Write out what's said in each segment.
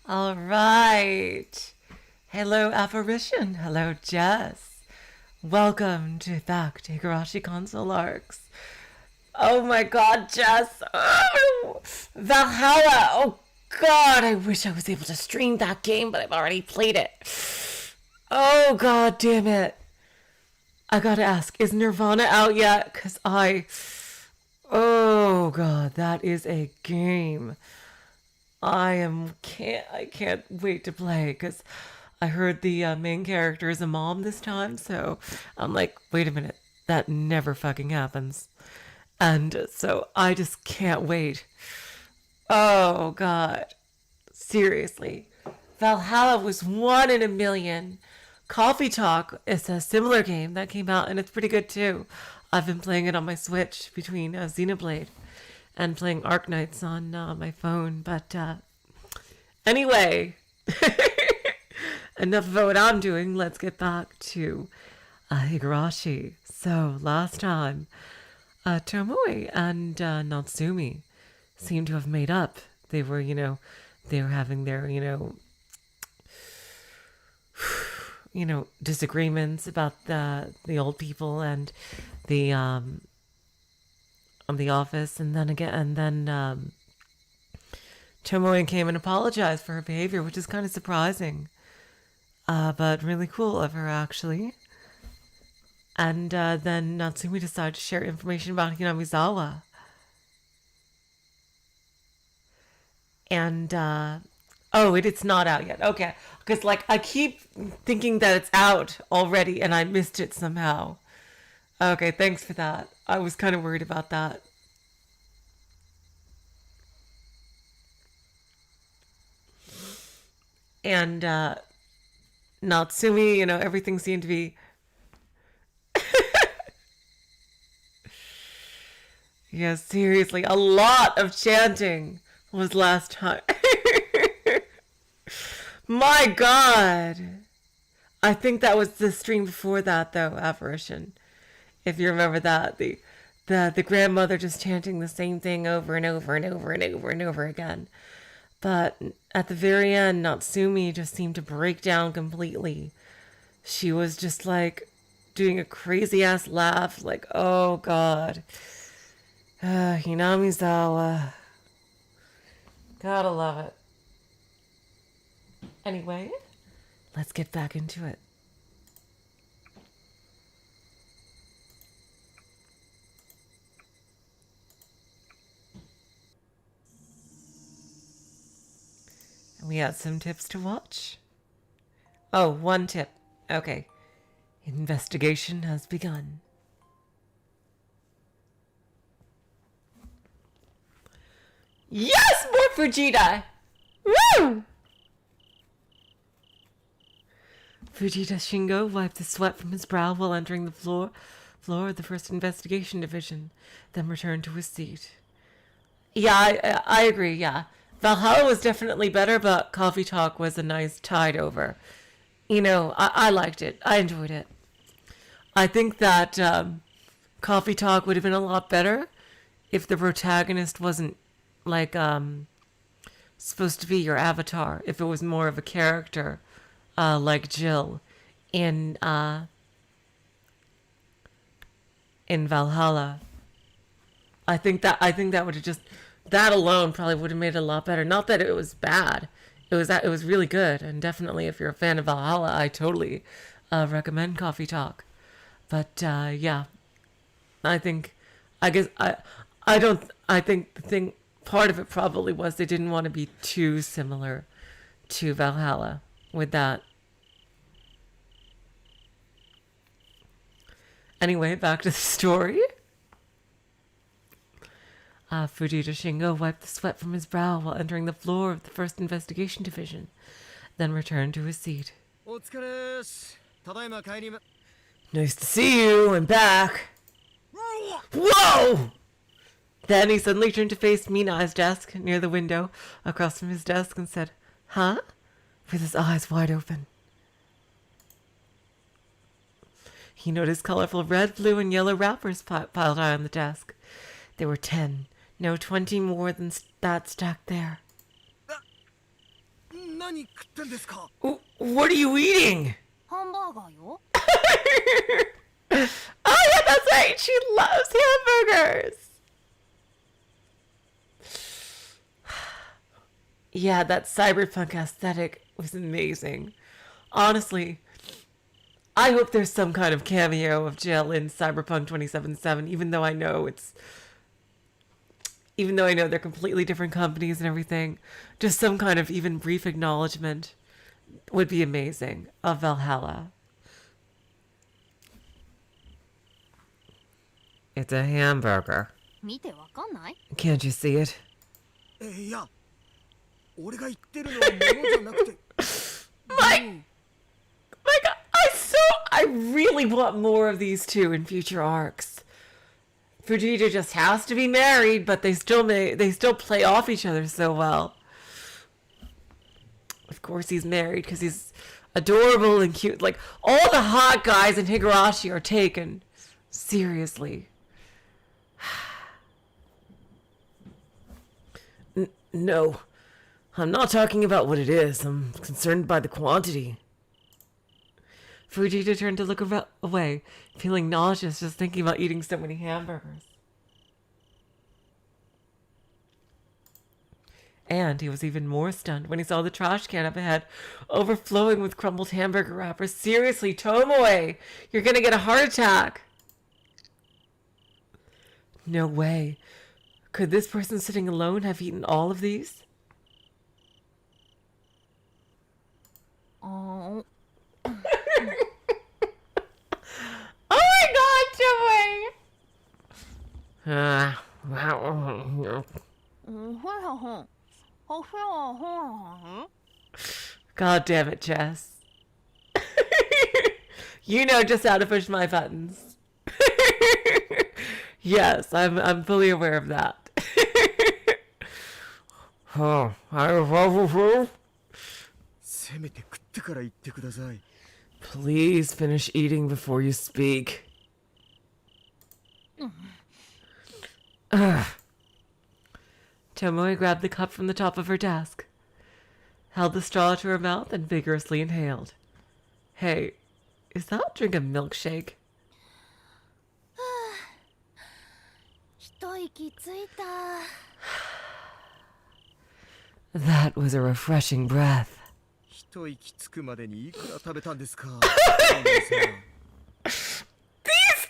All right. Hello, apparition. Hello, Jess. Welcome back to Higurashi console arcs. Oh my god, Jess. Oh, Valhalla. Oh god, I wish I was able to stream that game, but I've already played it. Oh god damn it. I gotta ask, is Nirvana out yet? Because Oh god, that is a game. I can't wait to play because I heard the main character is a mom this time, so I'm like, wait a minute, that never fucking happens, and so I just can't wait. Oh god, seriously, Valhalla was one in a million. Coffee Talk is a similar game that came out and it's pretty good too. I've been playing it on my Switch between Xenoblade and playing Arc Knights on my phone. But anyway, enough about what I'm doing. Let's get back to Higurashi. So last time, Tomoe and Natsumi seemed to have made up. They were having their, disagreements about the old people and the office, and then Tomoe came and apologized for her behavior, which is kind of surprising, but really cool of her actually. And then Natsumi decided to share information about Hinamizawa, and it's not out yet. Okay, because I keep thinking that it's out already, and I missed it somehow. Okay, thanks for that. I was kind of worried about that. And Natsumi, everything seemed to be. Yeah, seriously, a lot of chanting was last time. My god. I think that was the stream before that, though, Apparition. If you remember that, the grandmother just chanting the same thing over and over and over and over and over again. But at the very end, Natsumi just seemed to break down completely. She was just doing a crazy ass laugh, oh god. Hinamizawa. Gotta love it. Anyway, let's get back into it. We got some tips to watch. Oh, one tip. Okay. Investigation has begun. Yes, more Fujita! Woo! Fujita Shingo wiped the sweat from his brow while entering the floor of the first investigation division, then returned to his seat. Yeah, I agree, yeah. Valhalla was definitely better, but Coffee Talk was a nice tide over. I liked it. I enjoyed it. I think that Coffee Talk would have been a lot better if the protagonist wasn't supposed to be your avatar. If it was more of a character, like Jill in Valhalla. I think that would have just, that alone probably would have made it a lot better. Not that it was bad. It was really good, and definitely if you're a fan of Valhalla, I totally recommend Coffee Talk. But yeah, I think I guess I don't I think the thing part of it probably was they didn't want to be too similar to Valhalla with that. Anyway, back to the story. Fujita Shingo wiped the sweat from his brow while entering the floor of the first investigation division, then returned to his seat. Nice to see you, and back. Whoa! Then he suddenly turned to face Minai's desk near the window across from his desk and said, "Huh?" with his eyes wide open. He noticed colorful red, blue, and yellow wrappers piled high on the desk. There were 10, no 20 more than that stacked there. What are you eating? ハンバーガーよ。 Oh yeah, that's right. She loves hamburgers. Yeah, that cyberpunk aesthetic was amazing. Honestly, I hope there's some kind of cameo of Jill in Cyberpunk 2077, even though I know they're completely different companies and everything. Just some kind of even brief acknowledgement would be amazing of Valhalla. It's a hamburger. 見てわかんない？ Can't you see it? いや、俺が言ってるのは物じゃなくて。My God, I really want more of these two in future arcs. Fujita just has to be married, but they still play off each other so well. Of course he's married because he's adorable and cute. Like, all the hot guys in Higurashi are taken seriously. No, I'm not talking about what it is. I'm concerned by the quantity. Fujita turned to look away, feeling nauseous just thinking about eating so many hamburgers. And he was even more stunned when he saw the trash can up ahead, overflowing with crumbled hamburger wrappers. Seriously, Tomoe, you're gonna get a heart attack. No way. Could this person sitting alone have eaten all of these? Oh. Oh my God, Tomoe! God damn it, Jess. You know just how to push my buttons. Yes, I'm fully aware of that. Oh, please finish eating before you speak. Tomoe grabbed the cup from the top of her desk, held the straw to her mouth, and vigorously inhaled. Hey, is that drink a milkshake? 一息ついた。 That was a refreshing breath. 一息つくまでにいくら食べたんですか? These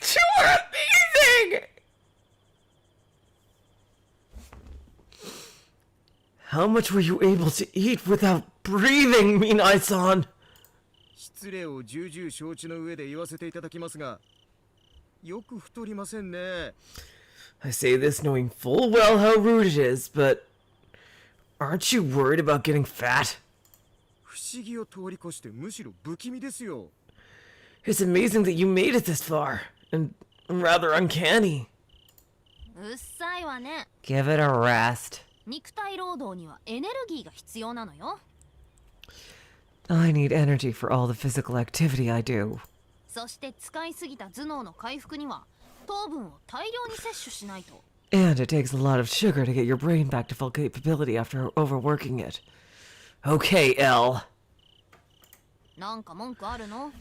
two are amazing! How much were you able to eat without breathing, Minai-san? 失礼を重々承知の上で言わせていただきますが、よく太りませんね。 I say this knowing full well how rude it is, but aren't you worried about getting fat? 不思議を通り越してむしろ不気味ですよ。 It's amazing that you made it this far, and rather uncanny. うっさいわね。 Give it a rest. 肉体労働にはエネルギーが必要なのよ。 I need energy for all the physical activity I do. そして使いすぎた頭脳の回復には糖分を大量に摂取しないと。 And it takes a lot of sugar to get your brain back to full capability after overworking it. Okay, L. なんか文句あるの?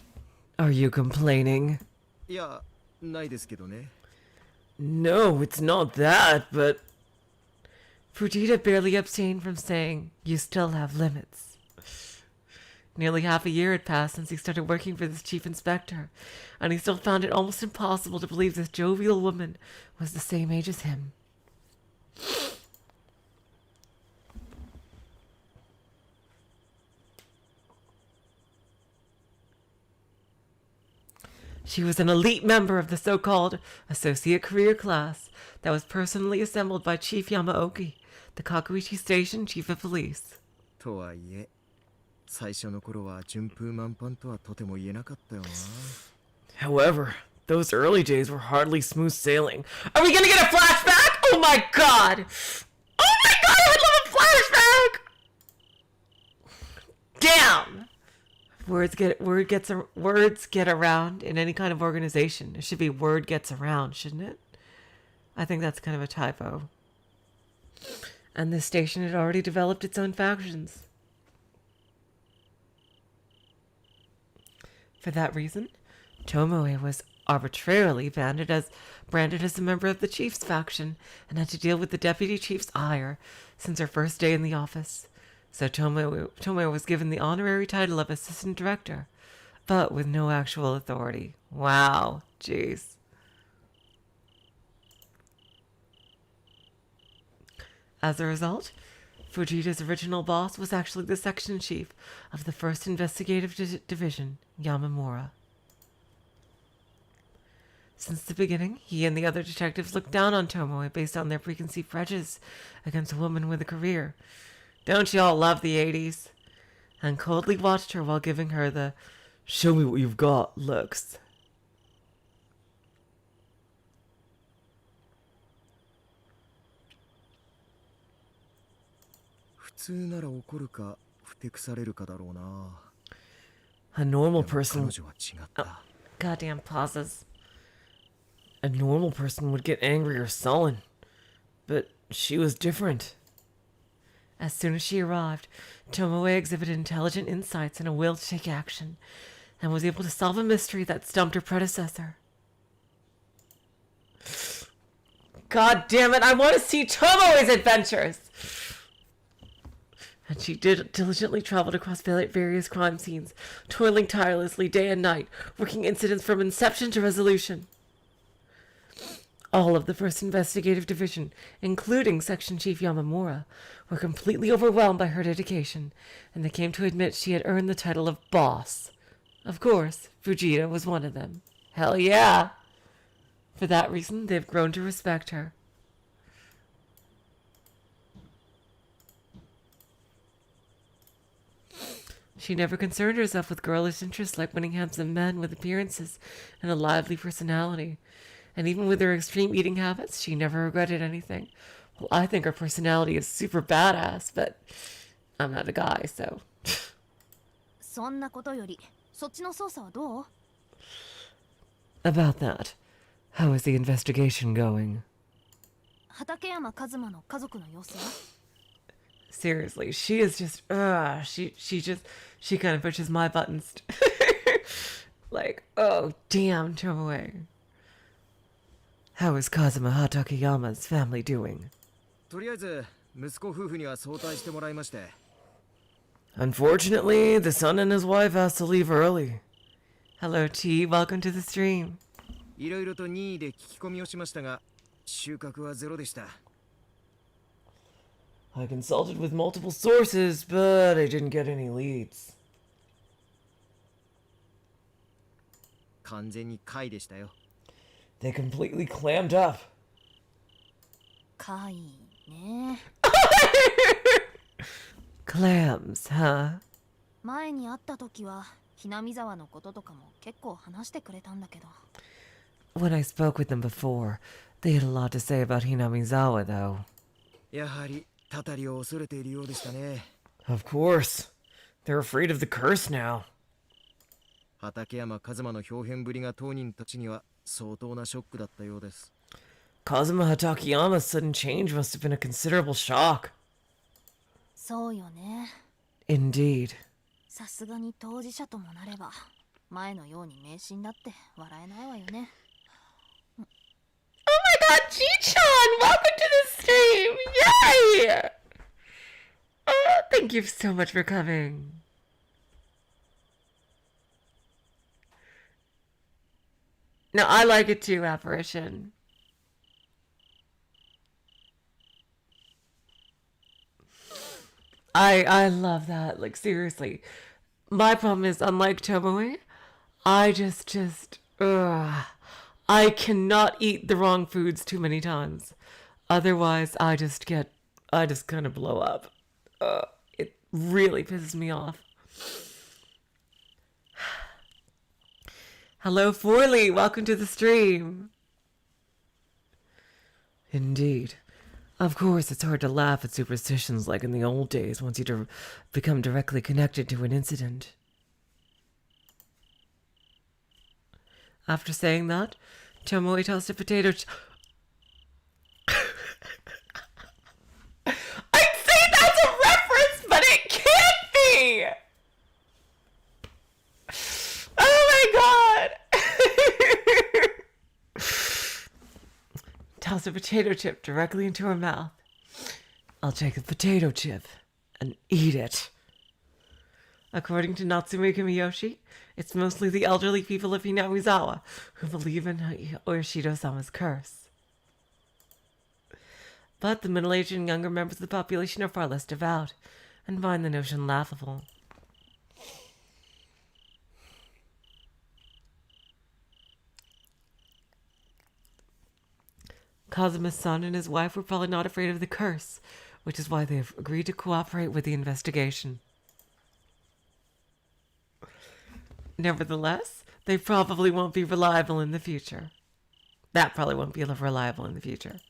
Are you complaining? いや、ないですけどね。 No, it's not that, but... Fujita barely abstained from saying, you still have limits. Nearly half a year had passed since he started working for this chief inspector, and he still found it almost impossible to believe this jovial woman was the same age as him. She was an elite member of the so-called associate career class that was personally assembled by Chief Yamaoki, the Kakuichi Station Chief of Police. とはいえ、最初の頃は順風満帆とはとても言えなかったよな。 However, those early days were hardly smooth sailing. Are we gonna get a flashback? Oh my god! Oh my god, I would love a flashback! Damn! Words get around in any kind of organization. It should be word gets around, shouldn't it? I think that's kind of a typo. And this station had already developed its own factions. For that reason, Tomoe was arbitrarily branded as a member of the chief's faction and had to deal with the deputy chief's ire since her first day in the office. So Tomoe was given the honorary title of assistant director, but with no actual authority. Wow, jeez. As a result, Fujita's original boss was actually the section chief of the 1st Investigative Division, Yamamura. Since the beginning, he and the other detectives looked down on Tomoe based on their preconceived prejudice against a woman with a career. Don't you all love the 80s? And coldly watched her while giving her the "show me what you've got" looks. 普通なら怒るかふてくされるかだろうな。 A normal でも person... 彼女は違った。 Goddamn pauses. A normal person would get angry or sullen. But she was different. As soon as she arrived, Tomoe exhibited intelligent insights and a will to take action, and was able to solve a mystery that stumped her predecessor. God damn it, I want to see Tomoe's adventures! And she diligently traveled across various crime scenes, toiling tirelessly day and night, working incidents from inception to resolution. All of the 1st Investigative Division, including Section Chief Yamamura, were completely overwhelmed by her dedication, and they came to admit she had earned the title of boss. Of course, Fujita was one of them. Hell yeah! For that reason, they've grown to respect her. She never concerned herself with girlish interests like winning handsome men with appearances and a lively personality. And even with her extreme eating habits, she never regretted anything. Well, I think her personality is super badass, but I'm not a guy, so... そんなことより、そっちの捜査はどう？ About that, how is the investigation going? 畠山一馬の家族の様子は？ Seriously, she is just... she kind of pushes my buttons. Like, oh, damn, Tomoe. How is Kazuma Hatakeyama's family doing? とりあえず息子夫婦には早退してもらいまして。 Unfortunately, the son and his wife has to leave early. Hello, T. Welcome to the stream. いろいろと任意で聞き込みをしましたが、収穫はゼロでした。 I consulted with multiple sources, but I didn't get any leads. 完全に貝でしたよ。 They completely clammed up. かいね。 Clams, huh? 前に会った時は、Hinamizawaのこととかも結構話してくれたんだけど。 When I spoke with them before, they had a lot to say about Hinamizawa, though. やはりたたりを恐れているようでしたね。 Of course. They're afraid of the curse now. 畠山一馬の表現ぶりが当人たちには相当なショックだったようです。 Kazuma Hatakeyama's sudden change must have been a considerable shock. そうよね。 Indeed. さすがに当事者ともなれば、前のように迷信だって笑えないわよね。 Oh my god, G-chan! Welcome to the stream! Yay! Oh, thank you so much for coming. No, I like it too, Apparition. I love that. Like, seriously. My problem is, unlike Tomoe, I I cannot eat the wrong foods too many times. Otherwise, I just kind of blow up. It really pisses me off. Hello, Forley. Welcome to the stream. Indeed. Of course, it's hard to laugh at superstitions like in the old days once you become directly connected to an incident. After saying that, Tomoe tossed a potato... I'd say that's a reference, but it can't be! Oh my toss a potato chip directly into her mouth. I'll take a potato chip and eat it. According to Natsumi Kumiyoshi, it's mostly the elderly people of Hinamizawa who believe in Oyoshido-sama's curse. But the middle-aged and younger members of the population are far less devout and find the notion laughable. Kazuma's son and his wife were probably not afraid of the curse, which is why they have agreed to cooperate with the investigation. Nevertheless, they probably won't be reliable in the future. That probably won't be reliable in the future.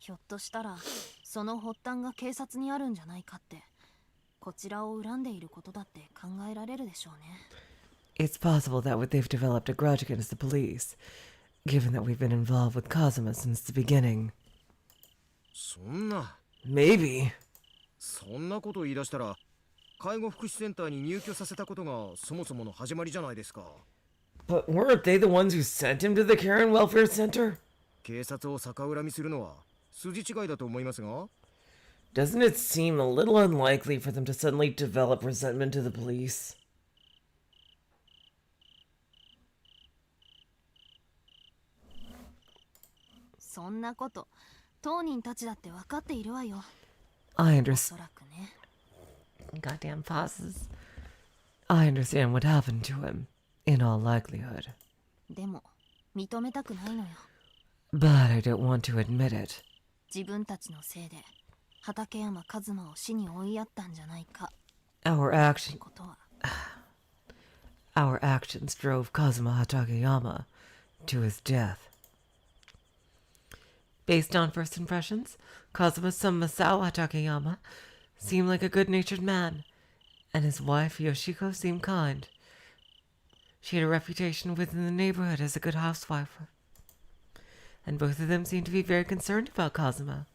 ひょっとしたらその発端が警察にあるんじゃないかってこちらを恨んでいることだって考えられるでしょうね。 It's possible that they've developed a grudge against the police, given that we've been involved with Kazuma since the beginning. そんな Maybe. そんなこと言い出したら介護福祉センターに入居させたことがそもそもの始まりじゃないですか。 But weren't they the ones who sent him to the care and welfare center? 警察を逆恨みするのは筋違いだと思いますが。 Doesn't it seem a little unlikely for them to suddenly develop resentment to the police? そんなこと当人たちだって分かっているわよ。 I お understand. そらくね。 Goddamn pauses. I understand what happened to him, in all likelihood. でも認めたくないのよ。 But I don't want to admit it. 自分たちのせいで畠山一馬を死に追いやったんじゃないか Our って action, ことは。 our actions drove Kazuma Hatakeyama to his death. Based on first impressions, Kazuma's son Masao Hatakeyama seemed like a good-natured man, and his wife Yoshiko seemed kind. She had a reputation within the neighborhood as a good housewife, and both of them seemed to be very concerned about Kazuma.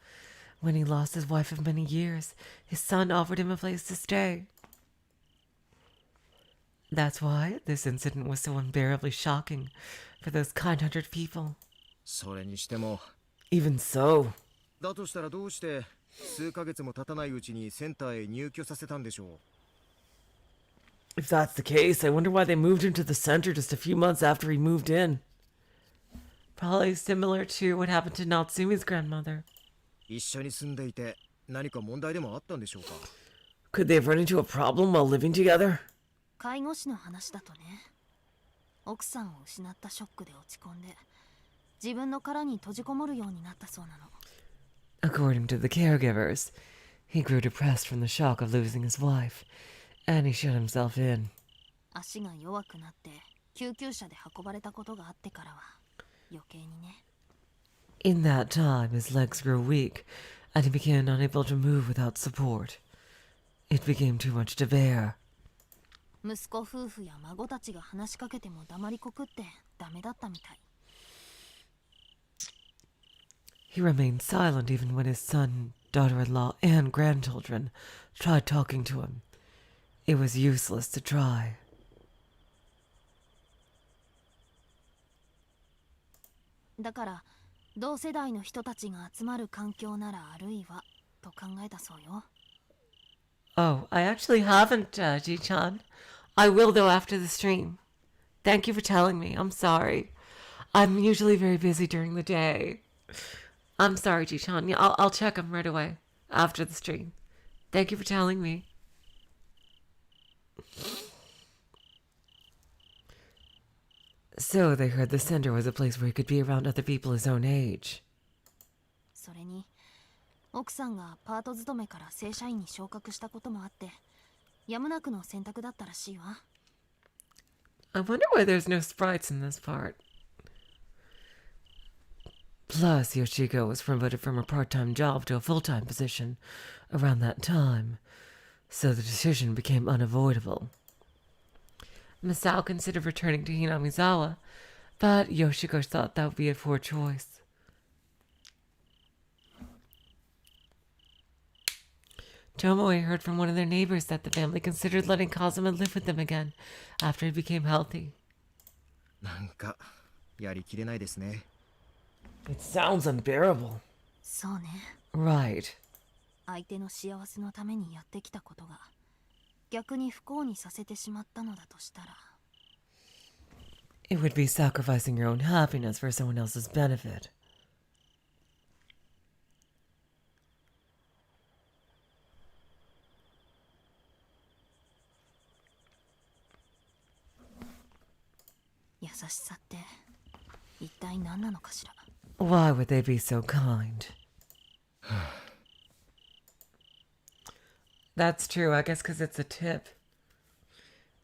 When he lost his wife of many years, his son offered him a place to stay. That's why this incident was so unbearably shocking for those kind-hearted people. それにしても Even so, だとしたらどうして数ヶ月も経たないうちにセンターへ入居させたんでしょ if that's the case, I wonder why they moved him to the center just a few months after he moved in. Probably similar to what happened to Natsumi's grandmother. う。一緒に住んでいて何か問題でもあったんでしょうか。 Could they have run into a problem while living together? 介護士の話だとね、奥さんを失ったショックで落ち込んで自分の殻に閉じこもるようになったそうなの。 According to the caregivers, he grew depressed from the shock of losing his wife, and he shut himself in. 足が弱くなって救急車で運ばれたことがあってからは余計にね。 In that time, his legs grew weak, and he became unable to move without support. It became too much to bear. 息子夫婦や孫たちが話しかけても黙りこくってダメだったみたい。 He remained silent even when his son, daughter-in-law, and grandchildren tried talking to him. It was useless to try. だから同世代の人たちが集まる環境ならあるいはと考えたそうよ。 Oh, I actually haven't, Ji-chan. I will, though, after the stream. Thank you for telling me. I'm sorry. I'm usually very busy during the day. I'm sorry, Ji-chan. Yeah, I'll check them right away after the stream. Thank you for telling me. So they heard the center was a place where he could be around other people his own age. それに奥さんがパート勤めから正社員に昇格したこともあってやむなくの選択だったらしいわ。 I wonder why there's no sprites in this part. Plus, Yoshiko was promoted from her part-time job to a full-time position around that time, so the decision became unavoidable. Masao considered returning to Hinamizawa, but Yoshiko thought that would be a poor choice. Tomoe heard from one of their neighbors that the family considered letting Kazuma live with them again after he became healthy. なんかやりきれないですね。It sounds unbearable. そうね。 Right. 相手の幸せのためにやってきたことが逆に不幸にさせてしまったのだとしたら。 It would be sacrificing your own happiness for someone else's benefit. Why would they be so kind? That's true, I guess because it's a tip.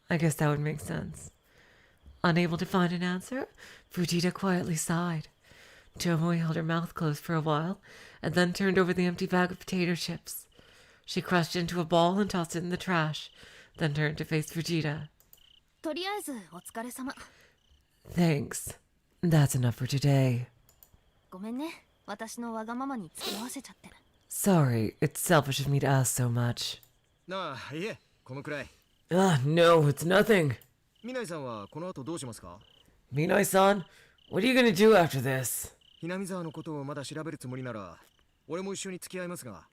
I guess that would make sense. Unable to find an answer, Fujita quietly sighed. Tomoe held her mouth closed for a while, and then turned over the empty bag of potato chips. She crushed it into a ball and tossed it in the trash, then turned to face Fujita. とりあえずお疲れ様。 Thanks. That's enough for today. ごめんね。私のわがままに付き合わせちゃって。 Sorry, it's selfish of me to ask so much. なあ、いえ、このくらい。No, it's nothing. ミナイさんはこの後どうしますか？ Minai-san, what are you gonna do after this? ひなみざわのことをまだ調べるつもりなら、俺も一緒に付き合いますが。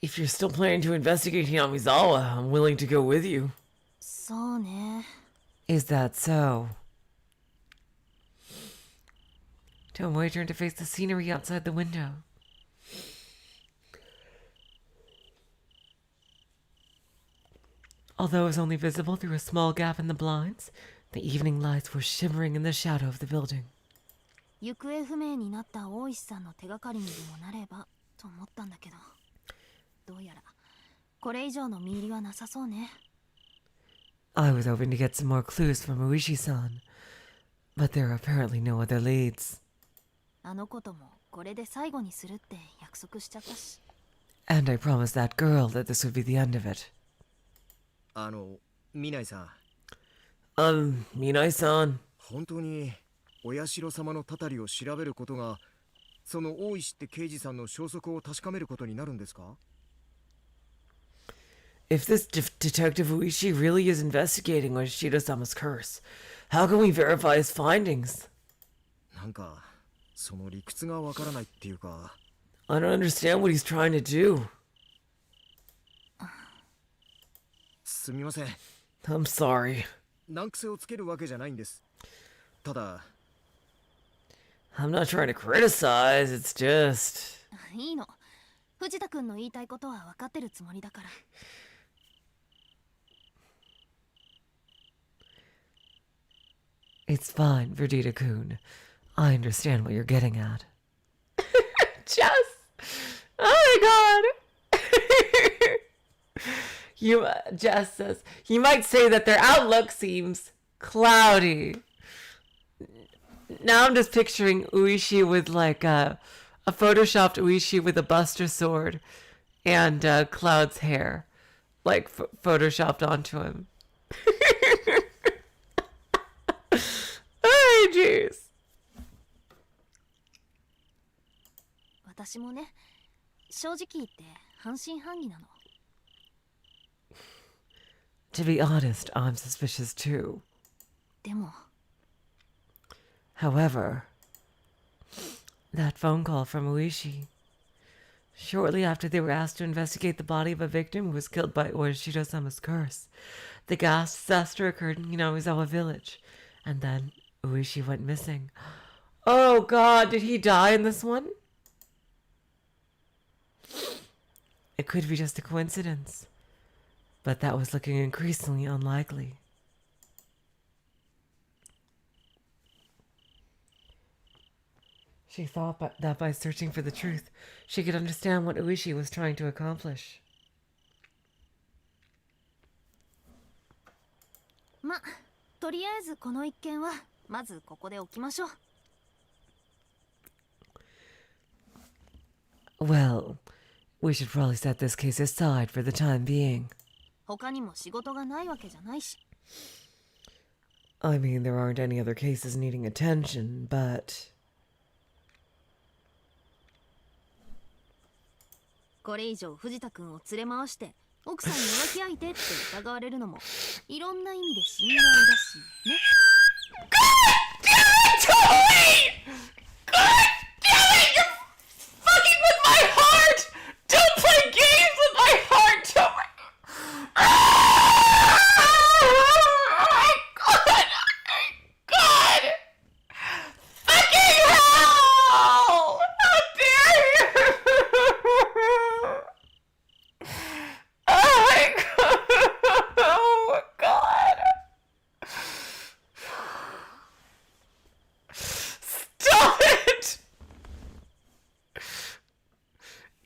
If you're still planning to investigate Hinamizawa, I'm willing to go with you. そうね。 Is that so? Tomoe turned to face the scenery outside the window. Although it was only visible through a small gap in the blinds, the evening lights were shimmering in the shadow of the building. 行方不明になった大石さんの手がかりにでもなればと思ったんだけど、どうやらこれ以上の見入りはなさそうね。 I was hoping to get some more clues from Uishi-san, but there are apparently no other leads. あのこともこれで最後にするって約束しちゃったし。 And I promised that girl that this would be the end of it. ミナイさん。Minai-san. 本当にお社様のたたりを調べることが、その大石って刑事さんの消息を確かめることになるんですか？ If this Detective Uishi really is investigating Oshida-sama's curse, how can we verify his findings? なんかその理屈がわからないっていうか。 I don't understand what he's trying to do. すみません。 I'm sorry. 難癖をつけるわけじゃないんです。ただ。 I'm not trying to criticize, it's just... いいの。藤田くんの言いたいことは分かってるつもりだから。 It's fine, Verdita-kun. I understand what you're getting at. Jess! Oh my god! Jess says, you might say that their outlook seems cloudy. Now I'm just picturing Uishi with like a photoshopped Uishi with a buster sword and Cloud's hair like photoshopped onto him. Oh, jeez. 私もね、正直言って半信半疑なの。 To be honest, I'm suspicious too. でも However, that phone call from Uishi. Shortly after they were asked to investigate the body of a victim who was killed by Oishida-sama's curse, the gas disaster occurred in Hinamizawa village, and then Uishi went missing. Oh god, did he die in this one? It could be just a coincidence, but that was looking increasingly unlikely. She thought that by searching for the truth, she could understand what Uishi was trying to accomplish. ま、とりあえずこの一件はまずここで置きましょう。 Well, we should probably set this case aside for the time being. 他にも仕事がないわけじゃないし。 I mean, there aren't any other cases needing attention, but... これ以上藤田くんを連れ回して奥さんに浮気相手って疑われるのもいろんな意味で心外だしね。 God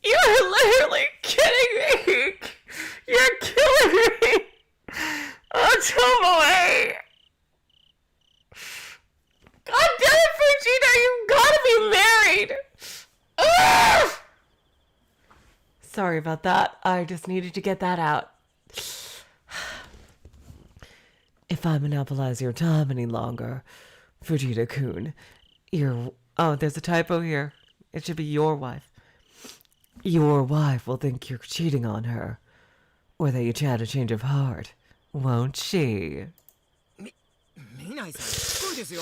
You're literally kidding me! You're killing me! Oh, Tomoe! God damn it, Fujita, you've gotta be married! Ugh! Sorry about that. I just needed to get that out. If I monopolize your time any longer, Fujita-kun, you're... Oh, there's a typo here. It should be your wife. Your wife will think you're cheating on her. Or that you had a change of heart. Won't she? 見ないさんしつこいですよ。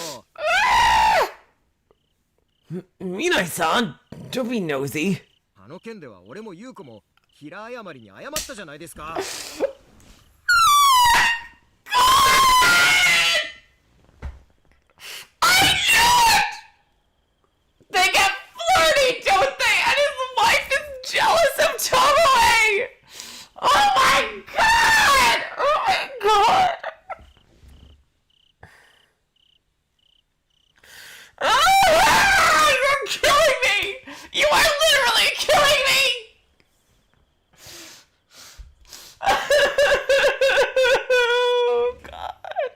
Minai-san, don't be nosy. あの件では俺も優子も平謝りに謝ったじゃないですか。 They get flirty, don't they? And his wife is jealous of Tomoe! Oh my god! Oh my god! Ah, you're killing me! You are literally killing me! Oh god.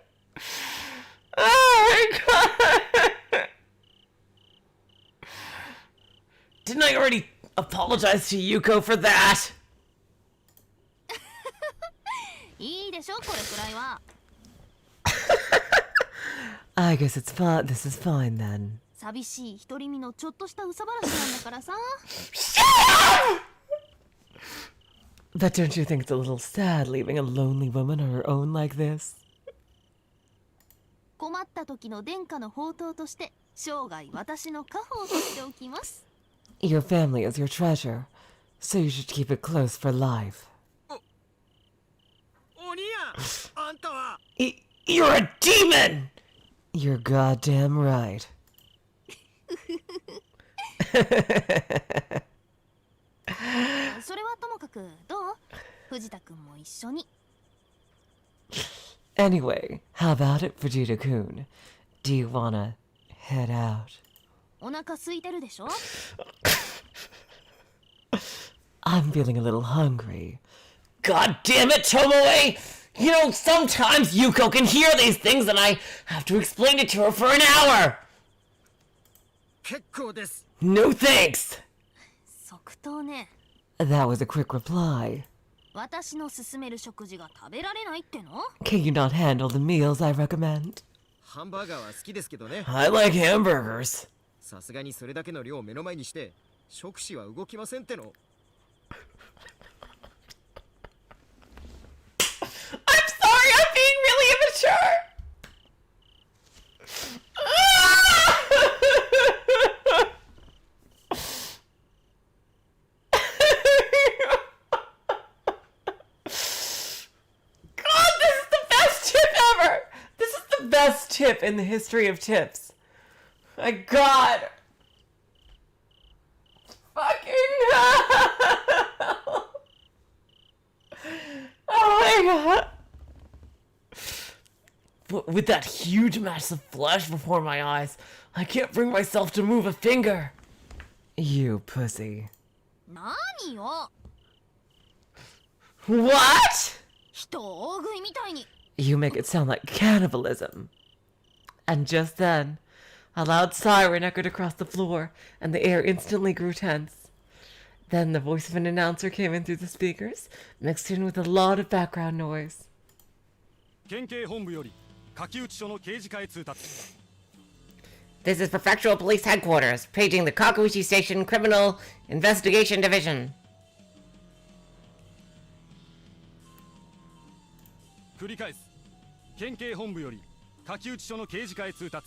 Oh my god. Didn't I already apologize to Yuko for that? いいでしょこれくらいは。 I guess it's fine. This is fine then. 寂しい独り身のちょっとした憂さ晴らしなんだからさ。 But don't you think it's a little sad leaving a lonely woman on her own like this? 困った時の殿下の宝刀として生涯私の家宝としておきます。 Your family is your treasure, so you should keep it close for life. 鬼やあんたは。 You're a demon! You're goddamn right. それはともかくどう？藤田くんも一緒に。 Anyway, how about it, Vegeta-kun? Do you wanna head out? お腹空いてるでしょ？ I'm feeling a little hungry. God damn it, Tomoe! You know, sometimes Yuko can hear these things and I have to explain it to her for an hour! 結構です。 No thanks! 即答ね。 That was a quick reply. 私の勧める食事が食べられないっての？ Can you not handle the meals I recommend? ハンバーガーは好きですけどね。 I like hamburgers. さすがにそれだけの量を目の前にして食指は動きませんっての。 I'm sorry, I'm being really immature! God, this is the best tip ever! This is the best tip in the history of tips. My God. Fucking hell. Oh my God. But with that huge mass of flesh before my eyes, I can't bring myself to move a finger. You pussy. 何よ。 What? 人大食いみたいに。 You make it sound like cannibalism. And just then, a loud siren echoed across the floor, and the air instantly grew tense. Then the voice of an announcer came in through the speakers, mixed in with a lot of background noise. 県警本部より書き写し書の刑事課へ通達。 This is Prefectural Police Headquarters, paging the Kakuichi Station Criminal Investigation Division. 繰り返す。県警本部より書き写し書の刑事課へ通達。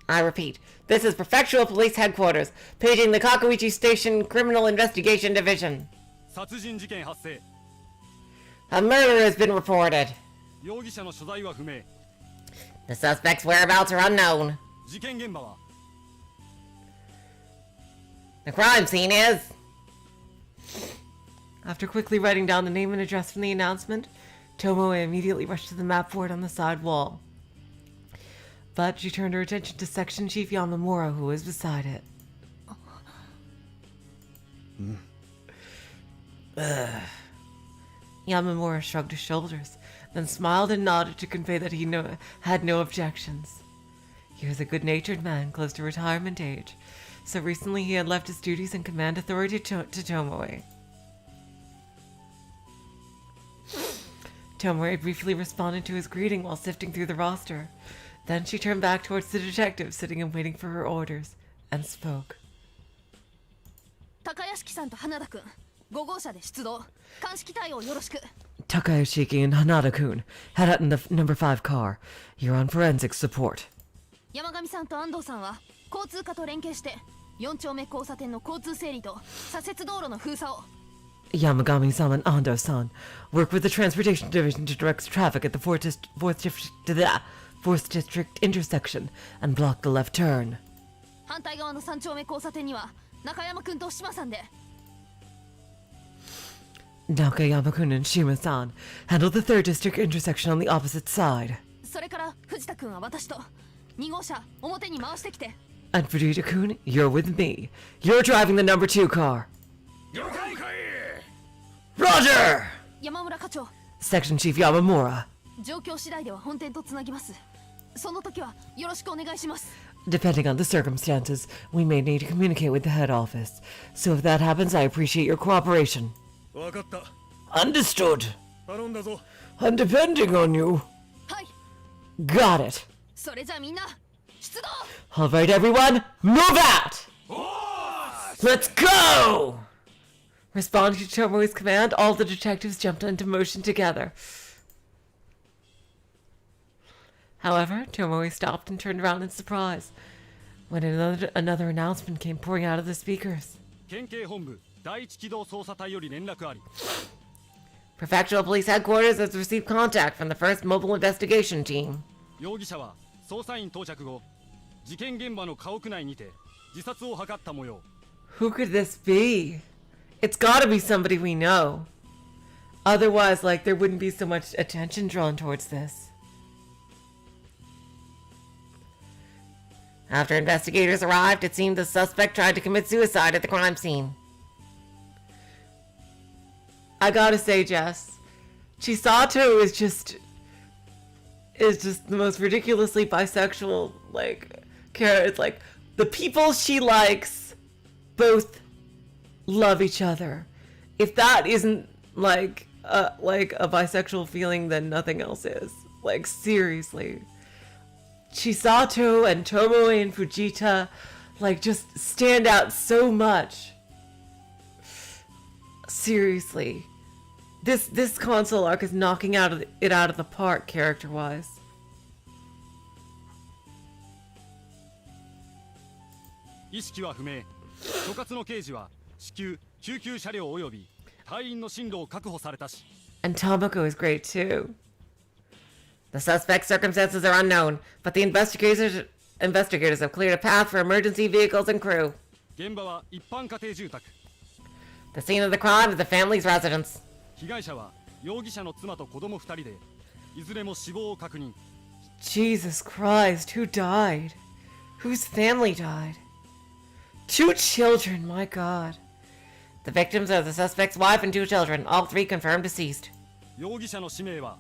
I repeat, this is Prefectural Police Headquarters, paging the Kakuichi Station Criminal Investigation Division. 殺人事件発生。 A murder has been reported. 容疑者の所在は不明。 The suspect's whereabouts are unknown. 事件現場は The crime scene is... After quickly writing down the name and address from the announcement, Tomoe immediately rushed to the map board on the side wall. But she turned her attention to Section Chief Yamamura, who was beside it. Yamamura shrugged his shoulders, then smiled and nodded to convey that he had no objections. He was a good-natured man close to retirement age, so recently he had left his duties in command authority to Tomoe. Tomoe briefly responded to his greeting while sifting through the roster. Then she turned back towards the detective sitting and waiting for her orders, and spoke. 高屋敷さんと花田くん、5号車で出動。鑑識対応よろしく。 Takayashiki and Hanada-kun, head out in the number 5 car. You're on forensic support. 山上さんと安藤さんは交通課と連携して4丁目交差点の交通整理と左折道路の封鎖を。 Yamagami-san and Ando-san work with the Transportation Division to direct traffic at the 4th District intersection and block the left turn. 反対側の3丁目交差点には中山くんと島さんで。 Nakayama-kun and Shima-san handle the 3rd District intersection on the opposite side. それから藤田くんは私と2号車表に回してきて。 And Fujita-kun, you're with me. You're driving the number 2 car. Roger! 山村課長、 Section Chief Yamamura. 状況次第では本店とつなぎます。その時はよろしくお願いします。 Depending on the circumstances, we may need to communicate with the head office. So if that happens, I appreciate your cooperation. 分かった。 Understood. 頼んだぞ。 I'm depending on you. はい、 Got it. それじゃあみんな出動。 All right, everyone, move out! Let's go! Responding to Tomoe's command, all the detectives jumped into motion together. However, Tomoe stopped and turned around in surprise when another announcement came pouring out of the speakers. 県警本部第一機動捜査隊より連絡あり。 Prefectural Police Headquarters has received contact from the 1st Mobile Investigation Team. 容疑者は捜査員到着後、事件現場の家屋内にて自殺を図った模様。 Who could this be? It's gotta be somebody we know. Otherwise, like, there wouldn't be so much attention drawn towards this. After investigators arrived, it seemed the suspect tried to commit suicide at the crime scene. I gotta say, Jess, Chisato is just the most ridiculously bisexual, like, character. It's like, the people she likes both love each other. If that isn't, like a bisexual feeling, then nothing else is. Like, seriously. Chisato and Tomoe and Fujita, like, just stand out so much. Seriously. This console arc is knocking it out of the park, character-wise. 意識は不明。所轄の刑事は至急救急車両及び隊員の進路を確保されたし。 And Tomoko is great too. The suspect's circumstances are unknown, but the investigators have cleared a path for emergency vehicles and crew. 現場は一般家庭住宅。 The scene of the crime is the family's residence. 被害者は容疑者の妻と子供2人で、いずれも死亡を確認。 Jesus Christ, who died? Whose family died? 2 children, my God. The victims are the suspect's wife and 2 children, all 3 confirmed deceased. 容疑者の氏名は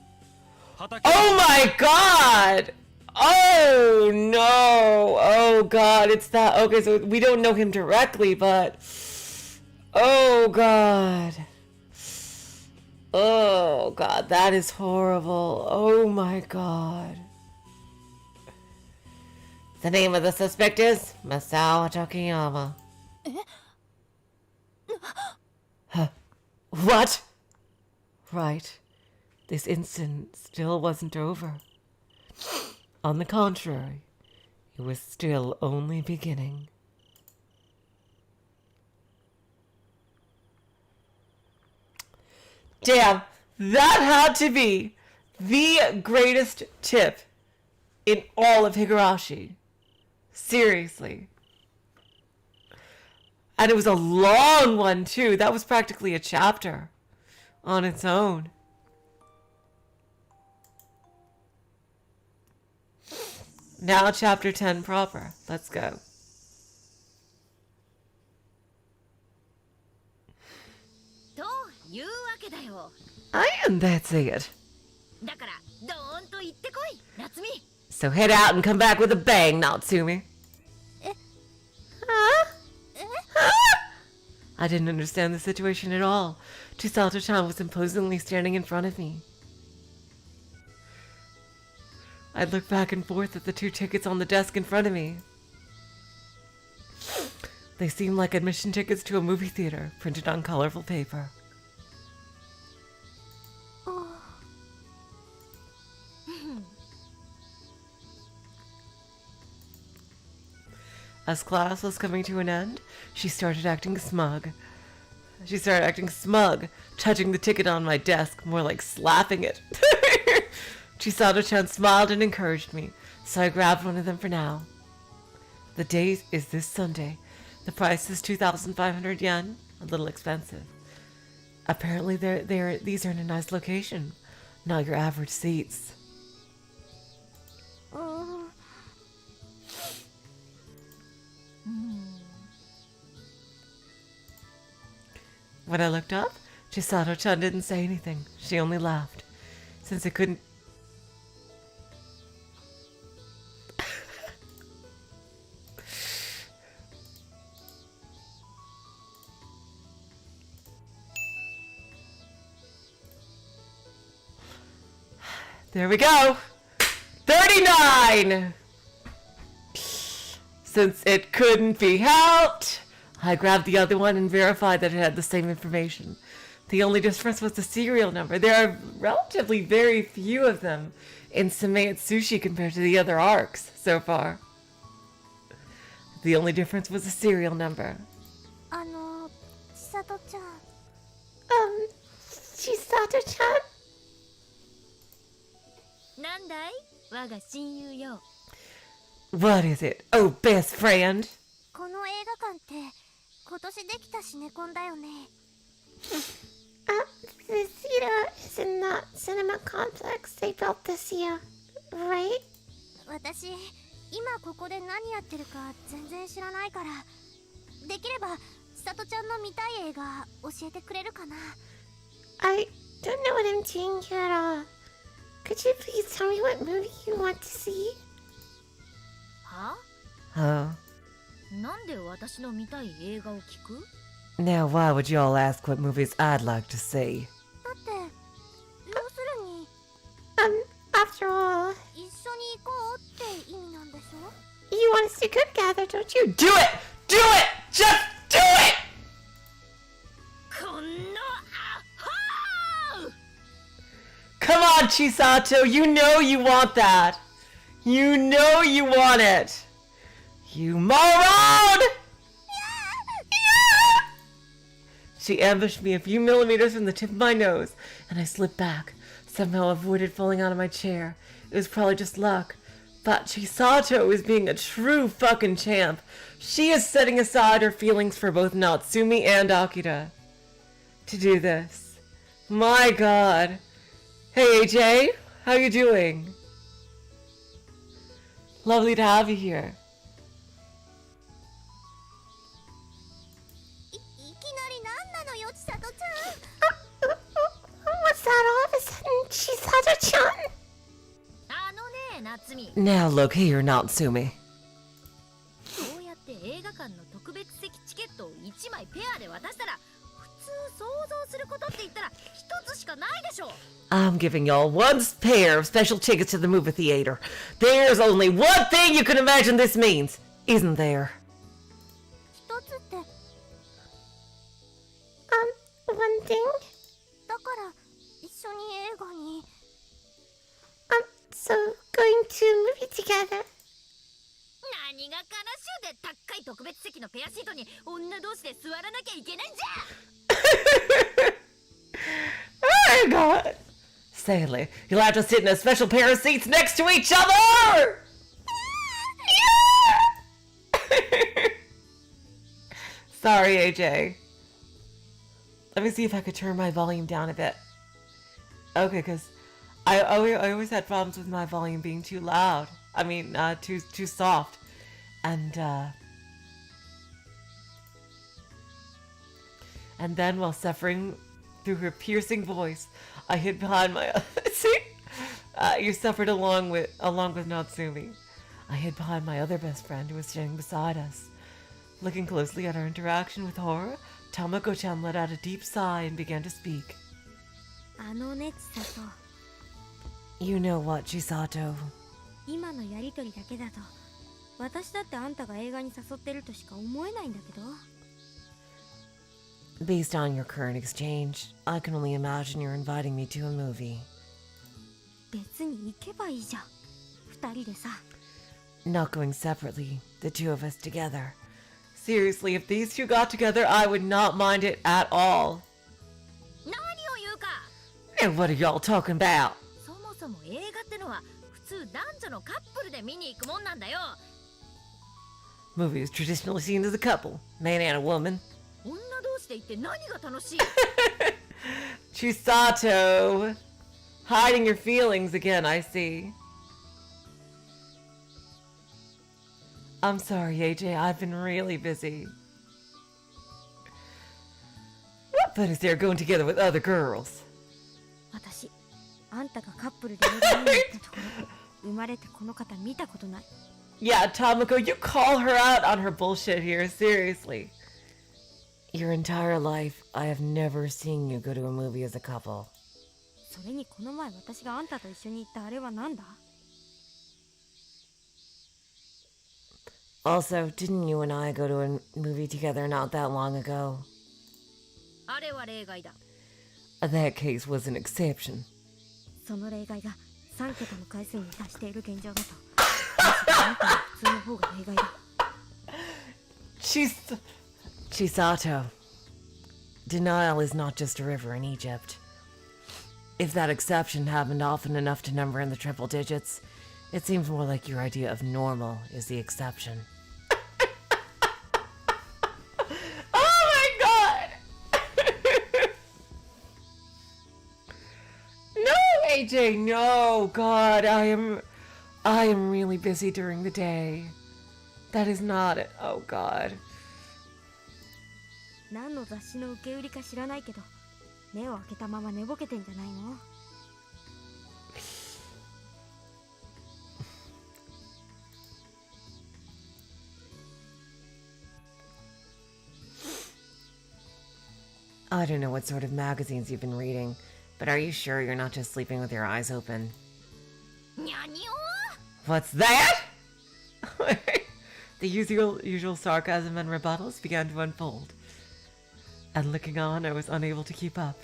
畑。 Oh my God! Oh no! Oh God, it's that. Okay, so we don't know him directly, but oh God. Oh God, that is horrible. Oh my God. The name of the suspect is Masao Takayama. Huh. What? Right. This incident still wasn't over. On the contrary, it was still only beginning. Damn, that had to be the greatest tip in all of Higurashi. Seriously. And it was a long one too. That was practically a chapter on its own. Now chapter 10 proper. Let's go. というわけだよ。 And that's it. だからドーンと言ってこい、夏美。 So head out and come back with a bang, Natsumi. Huh? I didn't understand the situation at all. Chisato-chan was imposingly standing in front of me. I looked back and forth at the 2 tickets on the desk in front of me. They seemed like admission tickets to a movie theater, printed on colorful paper. As class was coming to an end, she started acting smug. Touching the ticket on my desk, more like slapping it. Chisato-chan smiled and encouraged me, so I grabbed one of them for now. The date is this Sunday. The price is 2,500 yen, a little expensive. Apparently these are in a nice location, not your average seats. When I looked up, Chisato-chan didn't say anything. She only laughed. Since it couldn't... There we go! 39! Since it couldn't be helped, I grabbed the other one and verified that it had the same information. The only difference was the serial number. There are relatively very few of them in Someutsushi compared to the other arcs so far. The only difference was the serial number. Chisato-chan. Chisato-chan? なんだい、我が親友よ。 What is it? Oh, best friend. この映画館って今年できたシネコンだよね。 The theater is in the cinema complex they built this year, right? 私、今ここで何やってるか全然知らないから、できれば千里ちゃんの見たい映画教えてくれるかな。 I don't know what I'm doing here at all. Could you please tell me what movie you want to see? は？ Oh. なんで私の見たい映画を聞く？ Now why would you all ask what movies I'd like to see? だって、要するに After all, 一緒に行こうって意味なんでしょ？ you want us to go together, don't you? Do it! Do it! Just do it! このアホ！ Come on, Chisato, you know you want that. You know you want it. You moron! She ambushed me a few millimeters from the tip of my nose, and I slipped back, somehow avoided falling out of my chair. It was probably just luck. But Chisato is being a true fucking champ. She is setting aside her feelings for both Natsumi and Akira to do this. My god. Hey AJ, how you doing? Lovely to have you here. いきなり何なのよ、千里ち What's that all of a sudden, Chisato-chan? ゃん。ねえ、夏美。 Now look here, Natsumi. こうやって映画館の特別席チケットを1枚ペアで渡したら、普通想像することって言ったら一つしかないでしょ。 I'm giving y'all one pair of special tickets to the movie theater. There's only one thing you can imagine this means, isn't there? 一つって、 One thing? だから一緒に映画に。 So going to a movie together. 何が悲しゅうで高い特別席のペアシートに女同士で座らなきゃいけないんじゃ。 Oh my god. Sadly, you'll have to sit in a special pair of seats next to each other! Sorry, AJ. Let me see if I could turn my volume down a bit. Okay, because I always had problems with my volume being too loud. I mean, too soft. And then while suffering through her piercing voice, I hid behind my... See? You suffered along with Natsumi. I hid behind my other best friend who was standing beside us. Looking closely at our interaction with horror, Tamako-chan let out a deep sigh and began to speak. あのね、千里。 You know what, Chisato? 今のやりとりだけだと、私だってあんたが映画に誘ってるとしか思えないんだけど。 Based on your current exchange, I can only imagine you're inviting me to a movie. 別に行けばいいじゃん。二人でさ。 Not going separately, the two of us together. Seriously, if these two got together, I would not mind it at all. 何を言うか。 And what are y'all talking about? そもそも映画ってのは普通男女のカップルで見に行くもんなんだよ。 Movie is traditionally seen as a couple, man and a woman. 女同士で行って何が楽しい？ Chisato! Hiding your feelings again, I see. I'm sorry, AJ, I've been really busy. What fun is there going together with other girls? 私、あんたがカップルで映画見に行ったところ、生まれてこの方見たことない。 Yeah, Tomoko, you call her out on her bullshit here, seriously. Your entire life, I have never seen you go to a movie as a couple. それにこの前私があんたと一緒に行ったあれはなんだ？ Also, didn't you and I go to a movie together not that long ago? あれは例外だ。 That case was an exception. その例外が3桁の回数に達している現状だと。あんたは普通の方が例外だ。 Chisato. Denial is not just a river in Egypt. If that exception happened often enough to number in the triple digits, it seems more like your idea of normal is the exception. Oh my god! No, AJ, no, God, I am really busy during the day. That is not it. Oh god. 何の雑誌の受け売りか知らないけど、目を開けたまま寝ぼけてんじゃないの？ I don't know what sort of magazines you've been reading, but are you sure you're not just sleeping with your eyes open? にゃにょ？ What's that? The usual sarcasm and rebuttals began to unfold. And looking on, I was unable to keep up.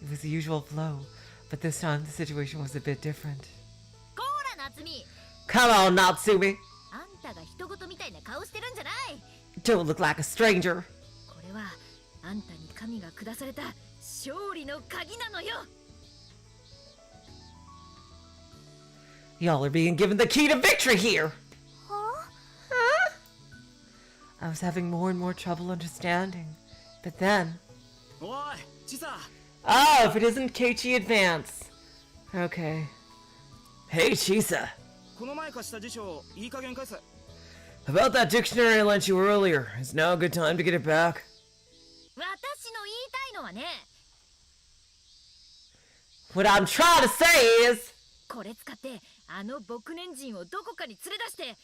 It was the usual flow, but this time the situation was a bit different. こーら、夏美。 Come on, Natsumi! あんたが人事みたいな顔してるんじゃない。 Don't look like a stranger! これはあんたに神が下された勝利の鍵なのよ。 Y'all are being given the key to victory here! Huh? I was having more and more trouble understanding. But then... おいチサ Oh, if it isn't Keiichi Advance. Okay. Hey, Chisa. この前貸した辞書いい加減返せ About that dictionary I lent you earlier. Is now a good time to get it back? 私の言いたいのはね、 What I'm trying to say is... これ使ってあの牧年人をどこかに連れ出して。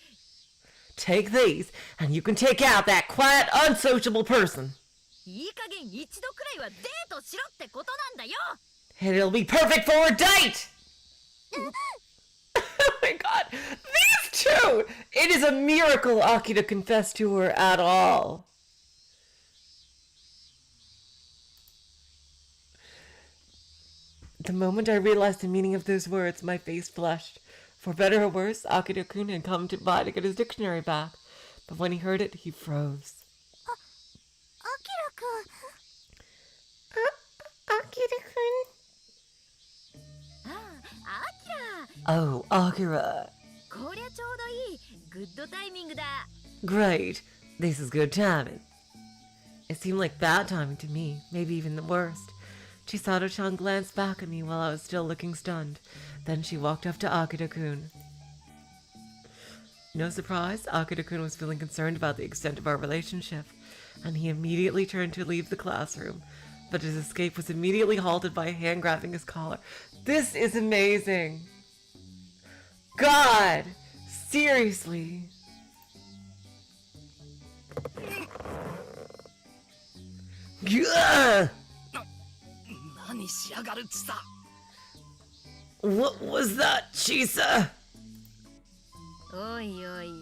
Take these, and you can take out that quiet, unsociable person. いい加減一度くらいはデートしろってことなんだよ。 And it'll be perfect for a date! Oh my god. These two! It is a miracle Akira confessed to her at all. The moment I realized the meaning of those words, my face flushed. For better or worse, Akira-kun had come by to get his dictionary back. But when he heard it, he froze. アキラくん。 Akira-kun. ああ、アキラ。 Oh, Akira. こりゃちょうどいい。グッドタイミングだ。 Great. This is good timing. It seemed like bad timing to me, maybe even the worst. Chisato-chan glanced back at me while I was still looking stunned. Then she walked up to Akira-kun. No surprise, Akira-kun was feeling concerned about the extent of our relationship, and he immediately turned to leave the classroom. but his escape was immediately halted by a hand grabbing his collar. This is amazing. God, seriously. Gah! 何しやがるちさ。 What was that, Chisa? おいおい、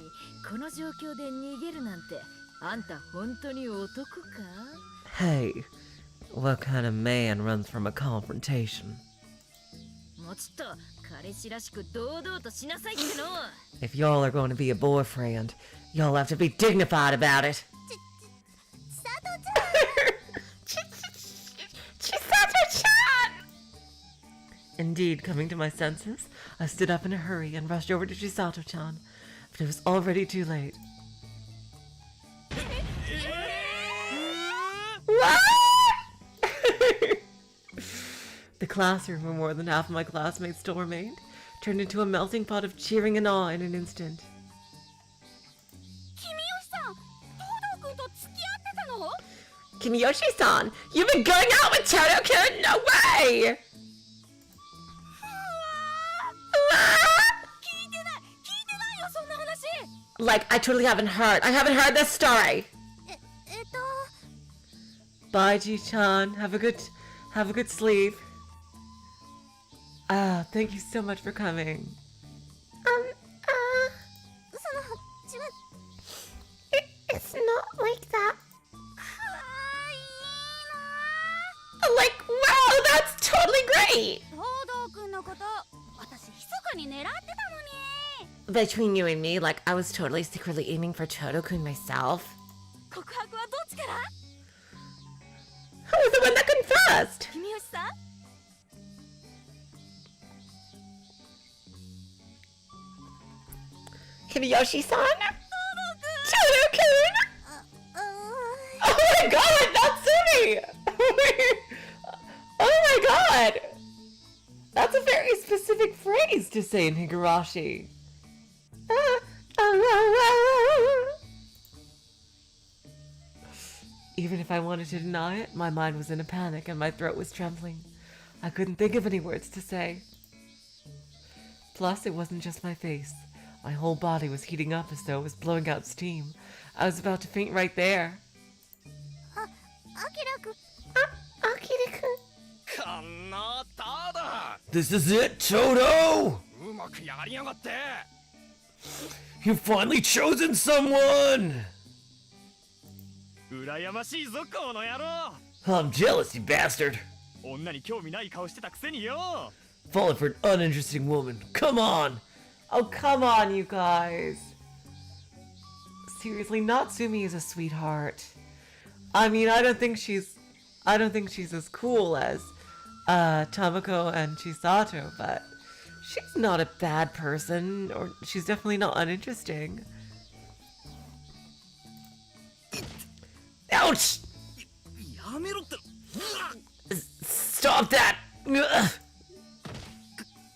この状況で逃げるなんて、あんた本当に男か？ Hey, what kind of man runs from a confrontation? もうちょっと彼氏らしく堂々としなさいっての。 If y'all are going to be a boyfriend, y'all have to be dignified about it. Chisato-chan! Indeed, coming to my senses, I stood up in a hurry and rushed over to Chisato-chan, but it was already too late. What? The classroom, where more than half of my classmates still remained, turned into a melting pot of cheering and awe in an instant. 君吉さん、東堂君と付き合ってたの？ Kimiyoshi-san, you've been going out with Todo-kun? No way! 聞いてないよそんな話。 Like, I totally haven't heard. I haven't heard this story. Bye, Ji-chan. Have a good sleep. Ah, thank you so much for coming. It's not like that. Like, wow, that's totally great. 東堂君のこと、私密かに狙ってたのに。 Between you and me, like, I was totally secretly aiming for Todo-kun myself. 告白はどっちから？ Who was the one that confessed? 君吉さん？ Kimiyoshi-san? Todo-kun? Oh my god, Natsumi! Oh my god! That's a very specific phrase to say in Higurashi. Even if I wanted to deny it, my mind was in a panic and my throat was trembling. I couldn't think of any words to say. Plus, it wasn't just my face. My whole body was heating up as though it was blowing out steam. I was about to faint right there. あきらくん。 Akira-kun. かんなただ This is it, Toto! うまくやりやがって You've finally chosen someone! 羨ましいぞこの野郎 I'm jealous, you bastard! 女に興味ない顔してたくせによ Falling for an uninteresting woman. Come on! Oh, come on, you guys. Seriously, Natsumi is a sweetheart. I mean, I don't think she's as cool as Tamako and Chisato, but she's not a bad person, or she's definitely not uninteresting. Ouch! やめろって。 Stop that! Ugh,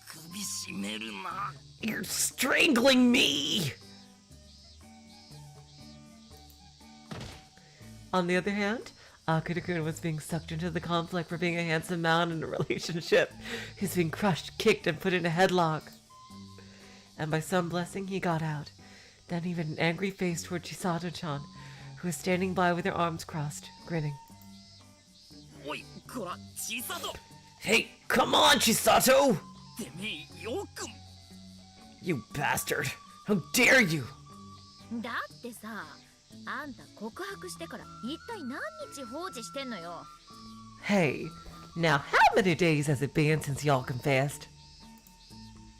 首絞めるな。 you're strangling me! On the other hand, Akira-kun was being sucked into the conflict for being a handsome man in a relationship. He's being crushed, kicked, and put in a headlock. And by some blessing, he got out. Then he made an angry face toward Chisato-chan, who was standing by with her arms crossed, grinning. おい、こら、小さと。 Hey, come on, Chisato! てめえ、よく。 You bastard! How dare you! だってさ、あんた告白してから一体何日放置してんのよ。 Hey, now how many days has it been since y'all confessed?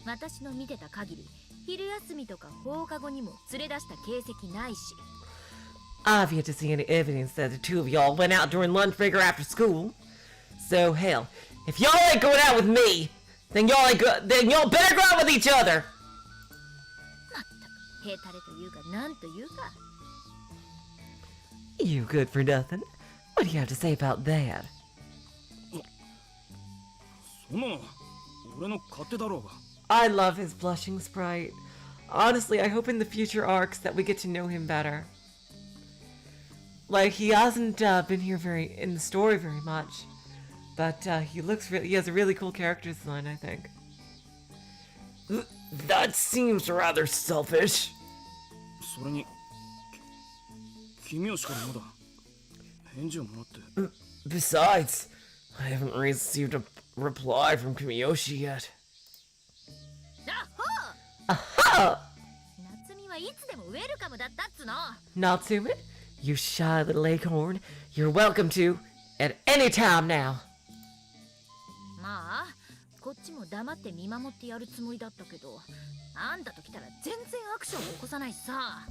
私の見てた限り、昼休みとか放課後にも連れ出した形跡ないし。 I've yet to see any evidence that the two of y'all went out during lunch break or after school. So hell, if y'all ain't going out with me, then y'all better go out with each other. まったく、へたれというかなんというか。 You good for nothing? What do you have to say about that? そんなの、俺の勝手だろうが。 I love his blushing sprite. Honestly, I hope in the future arcs that we get to know him better. Like, he hasn't been here in the story very much. But he has a really cool character design, I think. That seems rather selfish. それに君吉からまだ返事をもらって Besides, I haven't received a reply from Kiyoshi yet. Aha! 夏美はいつでもウェルカムだったっつの。 Natsume, you shy little acorn. You're welcome to at any time now. まあこっちも黙って見守ってやるつもりだったけど、あんたと来たら全然アクションを起こさないしさ。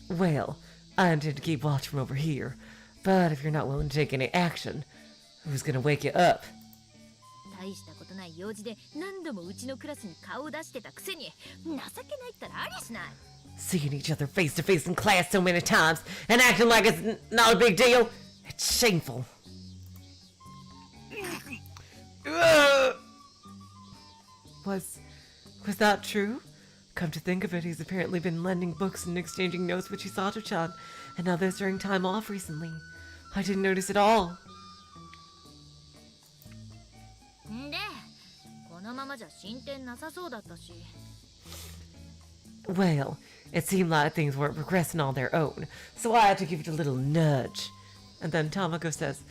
Well, I intend to keep watch from over here. But if you're not willing to take any action, who's gonna wake you up? 大したことない用事で何度もうちのクラスに顔を出してたくせに情けないったらありゃしない。 Seeing each other face to face in class so many times and acting like it's not a big deal, it's shameful. Was that true? Come to think of it, he's apparently been lending books and exchanging notes with Chisato-chan and others during time off recently. I didn't notice at all. んで、このままじゃ進展なさそうだったし。 Well, it seemed like things weren't progressing on their own, so I had to give it a little nudge. And then Tamako says,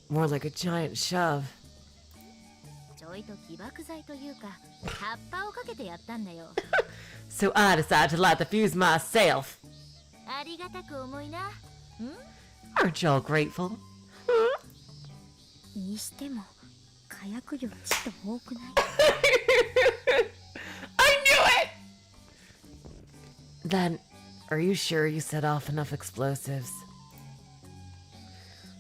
more like a giant shove. ちょいと起爆剤というか葉っぱをかけてやったんだよ。 So I decided to light the fuse myself. ありがたく思いな。ん Aren't y'all grateful? にしても火薬量ちょっと多くない？ I knew it! Then, are you sure you set off enough explosives?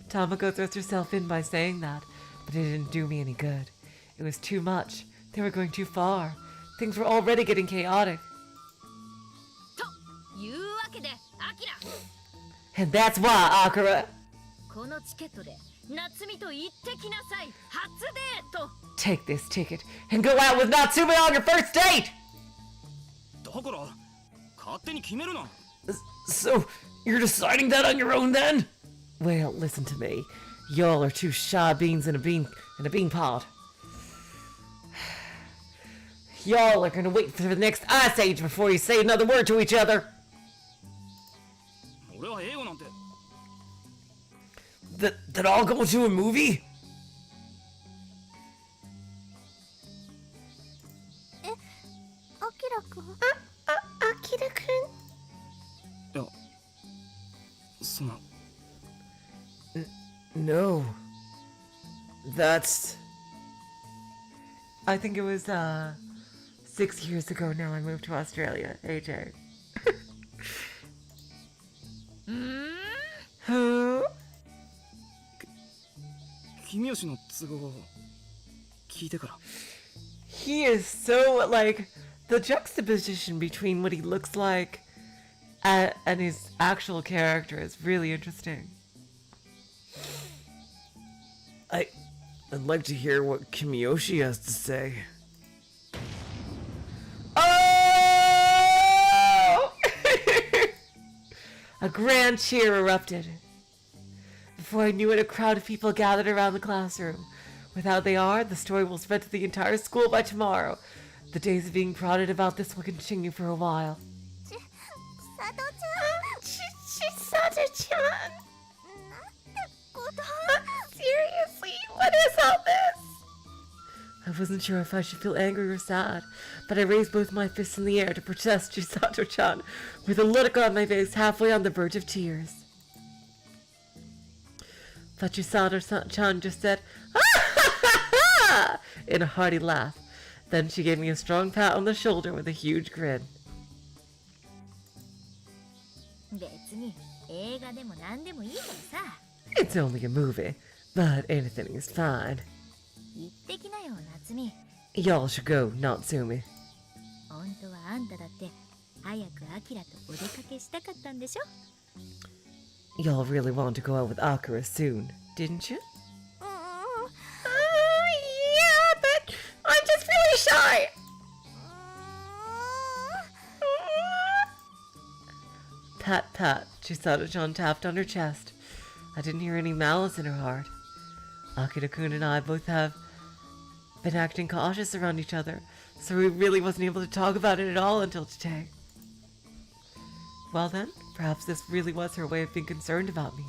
Tamako throws herself in by saying that, but it didn't do me any good. It was too much. They were going too far. Things were already getting chaotic. というわけで、アキラ。 And that's why, Akira! このチケットで夏美と行ってきなさい。初デート。 Take this ticket and go out with Natsume on your first date! だから勝手に決めるな So, you're deciding that on your own then? Well, listen to me. Y'all are two shy beans in a bean pod. Y'all are gonna wait for the next ice age before you say another word to each other. 俺は英語なんて That I'll go to a movie? アキラくん？アキラくん。いやそんな No. That's... I think it was 6 years ago now I moved to Australia, AJ. Who? 君吉の都合を聞いてから He is so, like, the juxtaposition between what he looks like and his actual character is really interesting. I'd like to hear what Kiyoshi has to say. Oh! A grand cheer erupted. Before I knew it, a crowd of people gathered around the classroom. Without they are, the story will spread to the entire school by tomorrow. The days of being prodded about this will continue for a while. Chisato-chan! Seriously, what is all this? I wasn't sure if I should feel angry or sad, but I raised both my fists in the air to protest Chisato-chan, with a look on my face halfway on the verge of tears. But Chisato-chan just said, "Ah, ha, ha, ha!" in a hearty laugh. Then she gave me a strong pat on the shoulder with a huge grin. 別に映画でも何でもいいからさ。 It's only a movie, but anything is fine. 行ってきなよ夏美。 Y'all should go, Natsumi. 本当はあんただって早くアキラとお出かけしたかったんでしょ。 Y'all really want to go out with Akira soon, didn't you? Yeah, but I'm just really shy. Pat pat. Chisato-chan tapped on her chest. I didn't hear any malice in her heart. Akira-kun and I both have been acting cautious around each other, so we really wasn't able to talk about it at all until today. Well then, perhaps this really was her way of being concerned about me.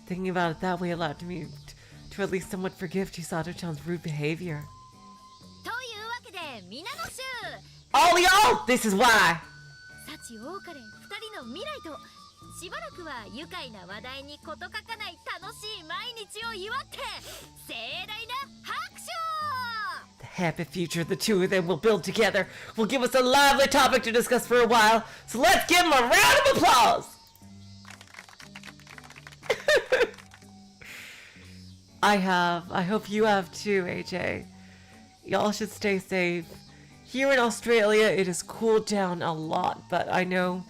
Thinking about it that way allowed me to at least somewhat forgive Chisato-chan's rude behavior. というわけで皆の衆 All y'all! This is why! 幸多かれ2人の未来としばらくは愉快な話題に事欠かない楽しい毎日を祝って盛大な拍手を The happy future the two of them will build together will give us a lively topic to discuss for a while, so let's give them a round of applause! I hope you have too, AJ. Y'all should stay safe. Here in Australia, it has cooled down a lot, but I know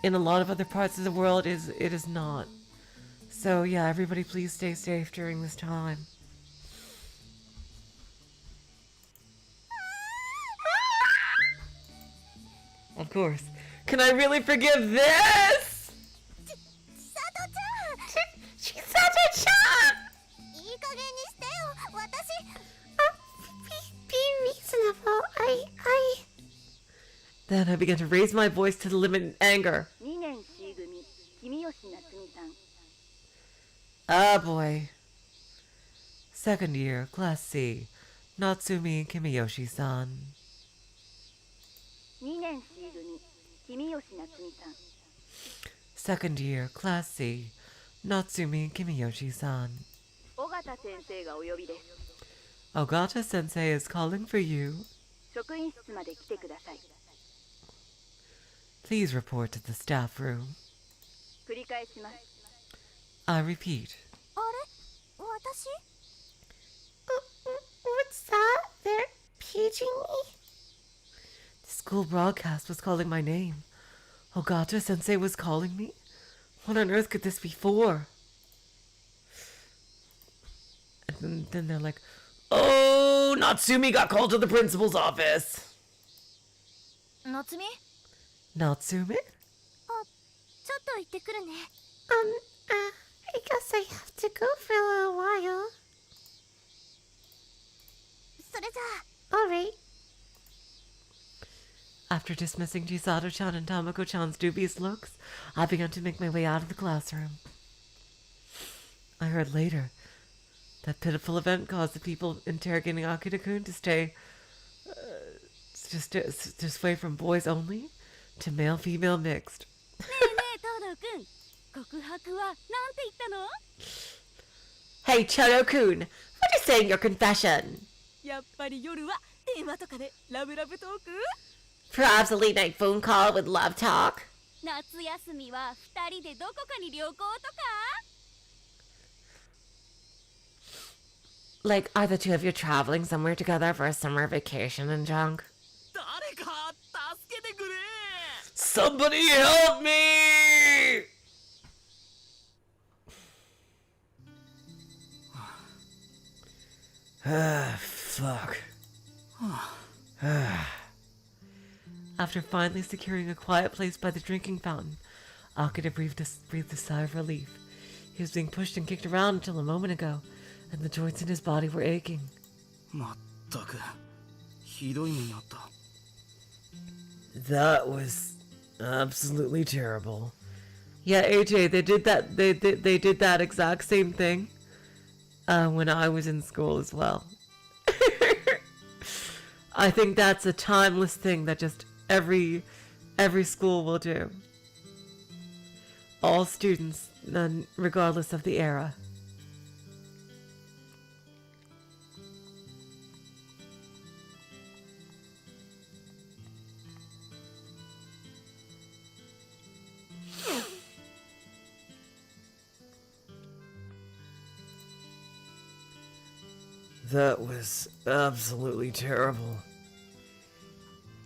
in a lot of other parts of the world it is not. So yeah, everybody please stay safe during this time. Of course. Can I really forgive this? Chisato-chan! いい加減にしてよ。私、be reasonable. I... Then I began to raise my voice to the limit in anger. 2年 C 組君吉夏美さん Ah boy. Second year, Class C, Natsumi Kimiyoshi-san. 2年 C 組君吉夏美さん Second year, Class C, Natsumi Kimiyoshi-san. 尾形先生がお呼びです Ogata sensei is calling for you. 職員室まで来てください Please report to the staff room. 繰り返します I repeat. あれ私 What's that? They're paging me? The school broadcast was calling my name. Ogata sensei was calling me? What on earth could this be for? And then they're like, oh, Natsumi got called to the principal's office. 夏美 Natsumi? ちょっと行ってくるね I guess I have to go for a little while. それじゃ Alright. After dismissing Chisato-chan and Tamako-chan's dubious looks, I began to make my way out of the classroom. I heard later that pitiful event caused the people interrogating Akira-kun to stay, to sway from boys only to male-female mixed. ねえねえ東堂くん告白はなんて言ったの Hey, Chodo-kun, what do you say in your confession? やっぱり夜は電話とかでラブラブトーク Perhaps a late night phone call with love talk. 夏休みは二人でどこかに旅行とか Like, are the two of you traveling somewhere together for a summer vacation and junk? 誰か助けてくれ Somebody help me! Ah, fuck. After finally securing a quiet place by the drinking fountain, Akira breathed a sigh of relief. He was being pushed and kicked around until a moment ago, and the joints in his body were aching. まったくひどい目にあった That was absolutely terrible. Yeah, AJ, they did that. They did that exact same thing when I was in school as well. I think that's a timeless thing that just every school will do. All students, none, regardless of the era. That was absolutely terrible.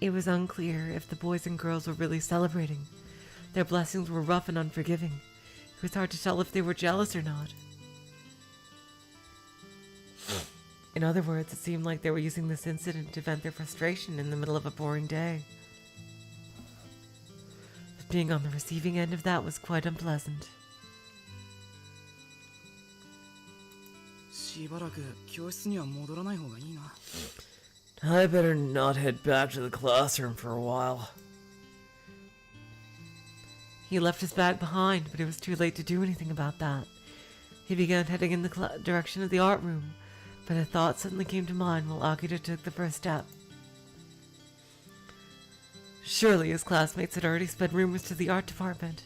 It was unclear if the boys and girls were really celebrating. Their blessings were rough and unforgiving. It was hard to tell if they were jealous or not. In other words, it seemed like they were using this incident to vent their frustration in the middle of a boring day. being on the receiving end of that was quite unpleasant. しばらく教室には戻らない方がいいな。 I better not head back to the classroom for a while. He left his bag behind, but it was too late to do anything about that. He began heading in the direction of the art room, but a thought suddenly came to mind while Akira took the first step. Surely his classmates had already spread rumors to the art department.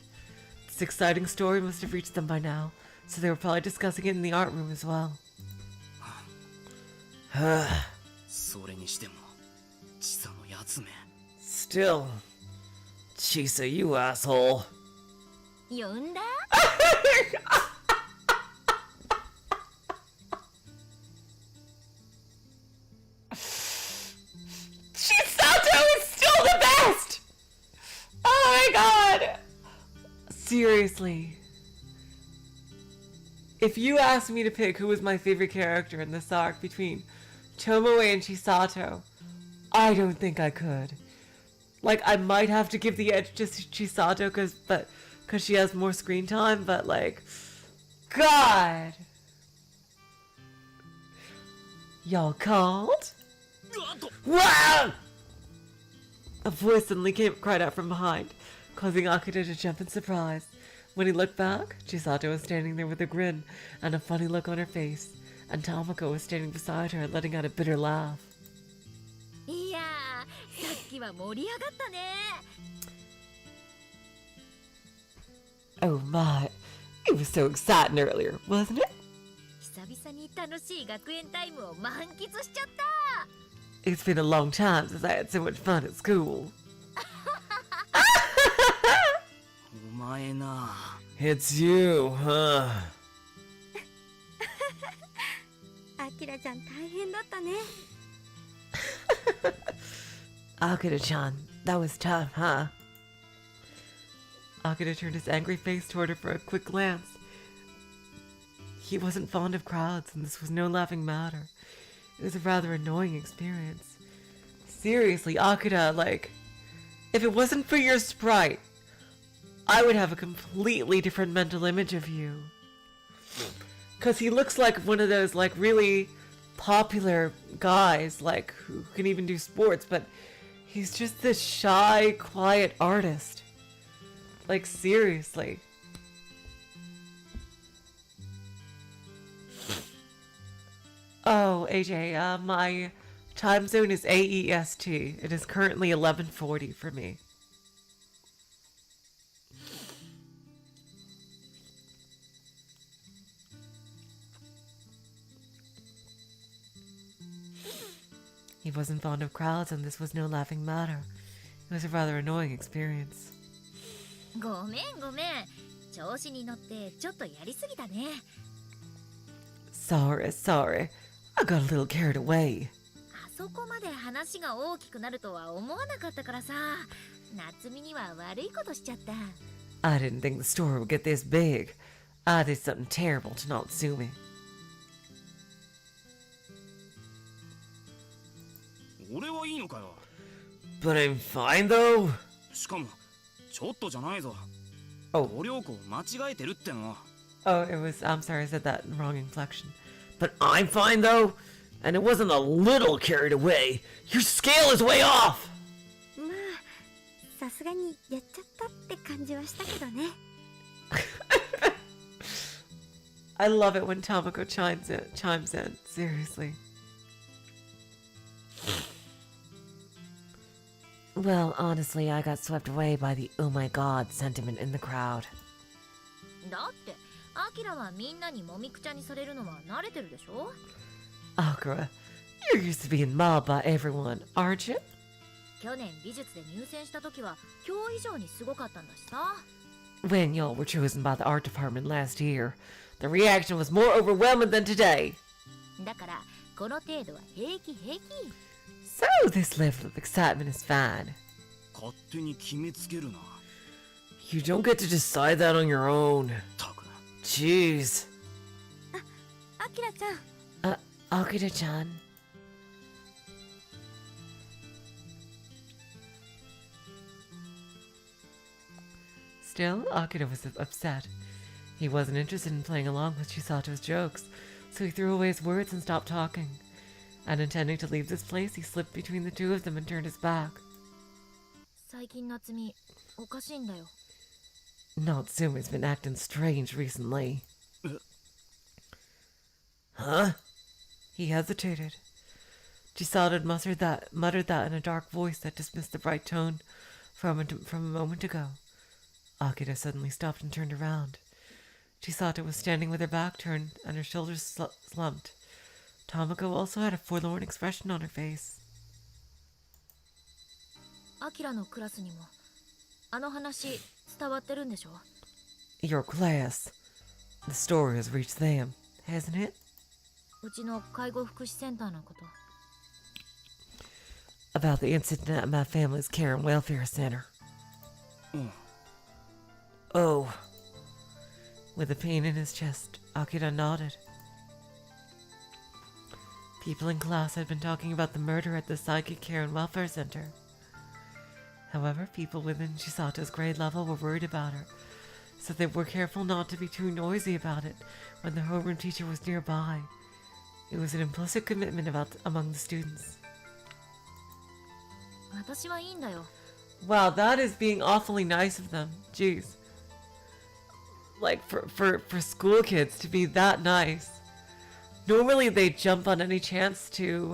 This exciting story must have reached them by now, so they were probably discussing it in the art room as well. それにしても、チサのやつめ。 Still, Chisa, you asshole. 呼んだ Chisato is still the best! Oh my god! Seriously. If you asked me to pick who was my favorite character in this arc between Tomoe and Chisato, I don't think I could. Like, I might have to give the edge to Chisato because she has more screen time, but like, God! Y'all called? Wow! A voice suddenly cried out from behind, causing Akira to jump in surprise. When he looked back, Chisato was standing there with a grin and a funny look on her face, and Tamako was standing beside her, letting out a bitter laugh. いやー、さっきは盛り上がったね。 Oh my, it was so exciting earlier, wasn't it? 久々に楽しい学園タイムを満喫しちゃった。 It's been a long time since I had so much fun at school. お前な。 It's you, huh? アキラちゃん大変だったね。 Akira-chan, that was tough, huh? Akira turned his angry face toward her for a quick glance. He wasn't fond of crowds, and this was no laughing matter. It was a rather annoying experience. Seriously, Akira, like, if it wasn't for your sprite, I would have a completely different mental image of you. Because he looks like one of those, like, really popular guys, like, who can even do sports, but he's just this shy, quiet artist. Like, seriously. Oh, AJ, my time zone is AEST. It is currently 11:40 for me. He wasn't fond of crowds, and this was no laughing matter. It was a rather annoying experience. ごめんごめん。調子に乗ってちょっとやりすぎたね。 Sorry. I got a little carried away. あそこまで話が大きくなるとは思わなかったからさ。夏美には悪いことしちゃった。 I didn't think the story would get this big. I did something terrible to Natsumi. 俺はいいのかよ。 But I'm fine though. しかも、ちょっとじゃないぞ。 Oh. ご良子間違えてるっての。 Oh, I'm sorry, I said that in wrong inflection. But I'm fine though. And it wasn't a little carried away. Your scale is way off. まあ、さすがにやっちゃったって感じはしたけどね。 I love it when Tamako chimes in. Seriously. Well, honestly, I got swept away by the oh my god sentiment in the crowd. だって、アキラはみんなにもみくちゃにされるのは慣れてるでしょ？ Akira, you're used to being mobbed by everyone, aren't you? 去年美術で入選した時は今日以上にすごかったんだしさ。 When y'all were chosen by the art department last year, the reaction was more overwhelming than today. だからこの程度は平気平気。 So this level of excitement is fine. 勝手に決めつけるな。 You don't get to decide that on your own. たく。 Jeez. アキラちゃん。 Akira-chan. Still, Akira was upset. He wasn't interested in playing along with Chisato's jokes, so he threw away his words and stopped talking. And intending to leave this place, he slipped between the two of them and turned his back. 最近夏美おかしいんだよ。 Natsumi's been acting strange recently. Huh? He hesitated. Chisato muttered that in a dark voice that dismissed the bright tone from a moment ago. Akira suddenly stopped and turned around. Chisato was standing with her back turned and her shoulders slumped. Tomoko also had a forlorn expression on her face. アキラのクラスにもあの話伝わってるんでしょ？ Your class. The story has reached them, hasn't it? うちの介護福祉センターのこと。 About the incident at my family's care and welfare center. Oh. With a pain in his chest, Akira nodded. People in class had been talking about the murder at the psychic care and welfare center. However, people within Chisato's grade level were worried about her, so they were careful not to be too noisy about it when the homeroom teacher was nearby. It was an implicit commitment among the students. 私はいいんだよ。 Wow, that is being awfully nice of them. Jeez. Like, for school kids to be that nice. Normally they jump on any chance to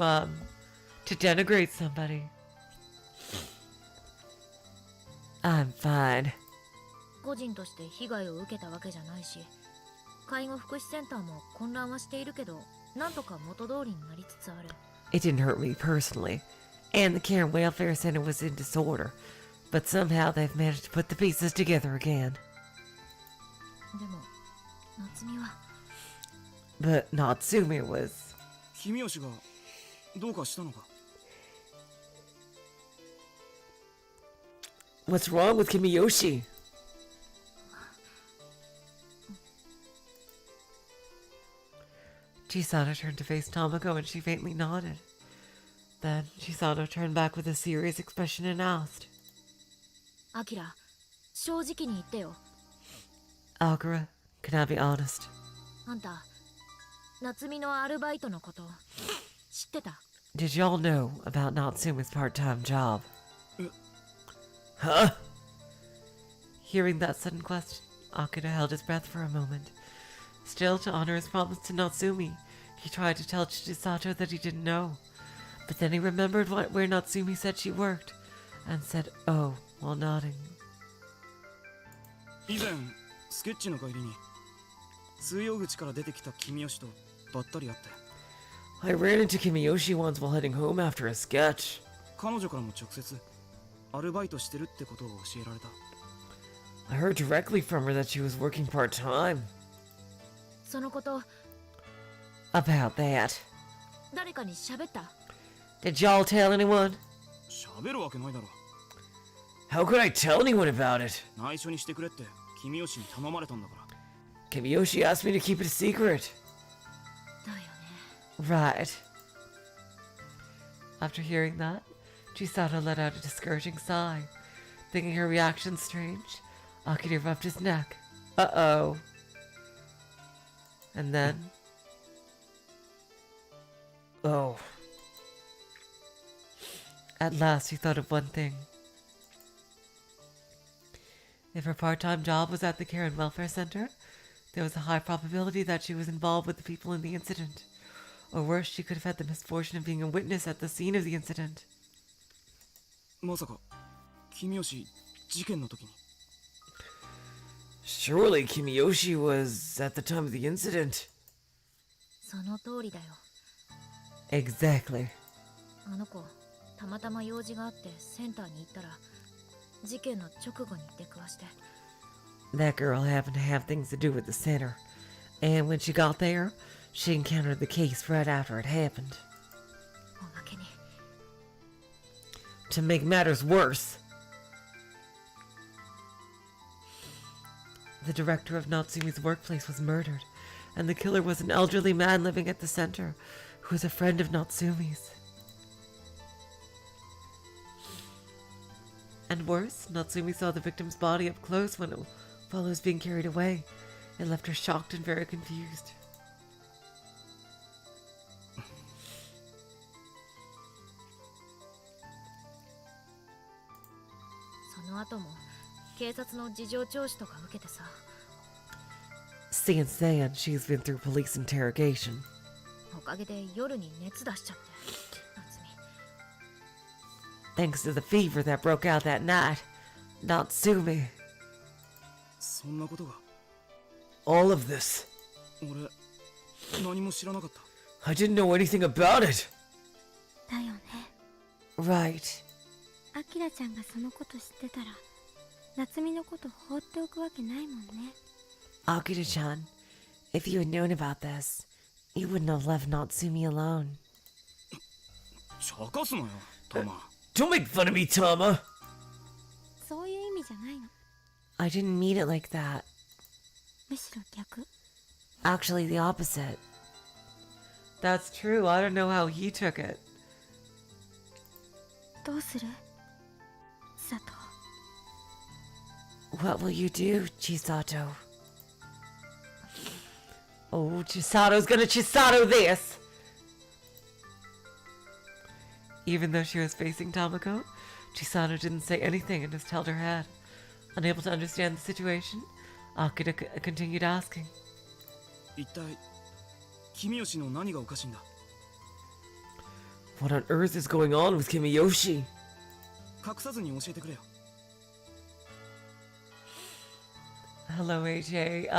denigrate somebody. I'm fine. 個人として被害を受けたわけじゃないし、介護福祉センターも混乱はしているけど、なんとか元通りになりつつある。 It didn't hurt me personally, and the care and welfare center was in disorder, but somehow they've managed to put the pieces together again. でも、夏美は。 But Natsumi was... 君吉がどうかしたのか？ What's wrong with Kimiyoshi? Chisato turned to face Tomoko and she faintly nodded. Then Chisato turned back with a serious expression and asked, アキラ、正直に言ってよ。 Akira, can I be honest? あんた、夏美のアルバイトのこと知ってた？ Did y'all know about Natsumi's part-time job? Huh? Hearing that sudden question, Akira held his breath for a moment. Still, to honor his promise to Natsumi, he tried to tell Chisato that he didn't know. But then he remembered where Natsumi said she worked, and said, "Oh," while nodding. 以前スケッチの帰りに通用口から出てきた君吉とばったり会って。 I ran into Kimiyoshi once while heading home after a sketch. 彼女からも直接アルバイトしてるってことを教えられた。 I heard directly from her that she was working part-time. そのこと、 About that. 誰かに喋った？ Did y'all tell anyone? 喋るわけないだろ。 How could I tell anyone about it? 内緒にしてくれって君吉に頼まれたんだから。 Kimiyoshi asked me to keep it a secret. だよね。 Right. After hearing that, Chisato let out a discouraging sigh. Thinking her reaction strange, Akira rubbed his neck. Uh-oh. And then... Oh. At last he thought of one thing. If her part-time job was at the care and welfare center, there was a high probability that she was involved with the people in the incident. Or worse, she could have had the misfortune of being a witness at the scene of the incident. まさか君吉事件の時に。 Surely Kimiyoshi was at the time of the incident. その通りだよ。 Exactly. あの子、たまたま用事があってセンターに行ったら、事件の直後に出くわして。 That girl happened to have things to do with the center. And when she got there, she encountered the case right after it happened. おまけに。 To make matters worse, the director of Natsumi's workplace was murdered, and the killer was an elderly man living at the center, who was a friend of Natsumi's. And worse, Natsumi saw the victim's body up close when it while it was being carried away. It left her shocked and very confused. その後も警察の事情聴取とか受けてさ。 Since then, she's been through police interrogation. おかげで夜に熱出しちゃって。夏美。 Thanks to the fever that broke out that night, Natsumi. そんなことが。 All of this. 俺、何も知らなかった。 I didn't know anything about it. だよね。 Right. アキラちゃんがそのこと知ってたら、夏美のこと放っておくわけないもんね。Akira-chan, if you had known about this, you wouldn't have left Natsumi alone. 茶化すなよ、タマ。 Don't make fun of me, Tama. そういう意味じゃないの。 I didn't mean it like that. むしろ逆。 Actually, the opposite. That's true. I don't know how he took it. どうする？佐藤。 What will you do, Chisato? Oh, Chisato's gonna Chisato this! Even though she was facing Tamako, Chisato didn't say anything and just held her head. Unable to understand the situation, Akira continued asking. 一体、君吉の何がおかしいんだ？ What on earth is going on with Kimiyoshi? 隠さずに教えてくれよ。 Hello, AJ.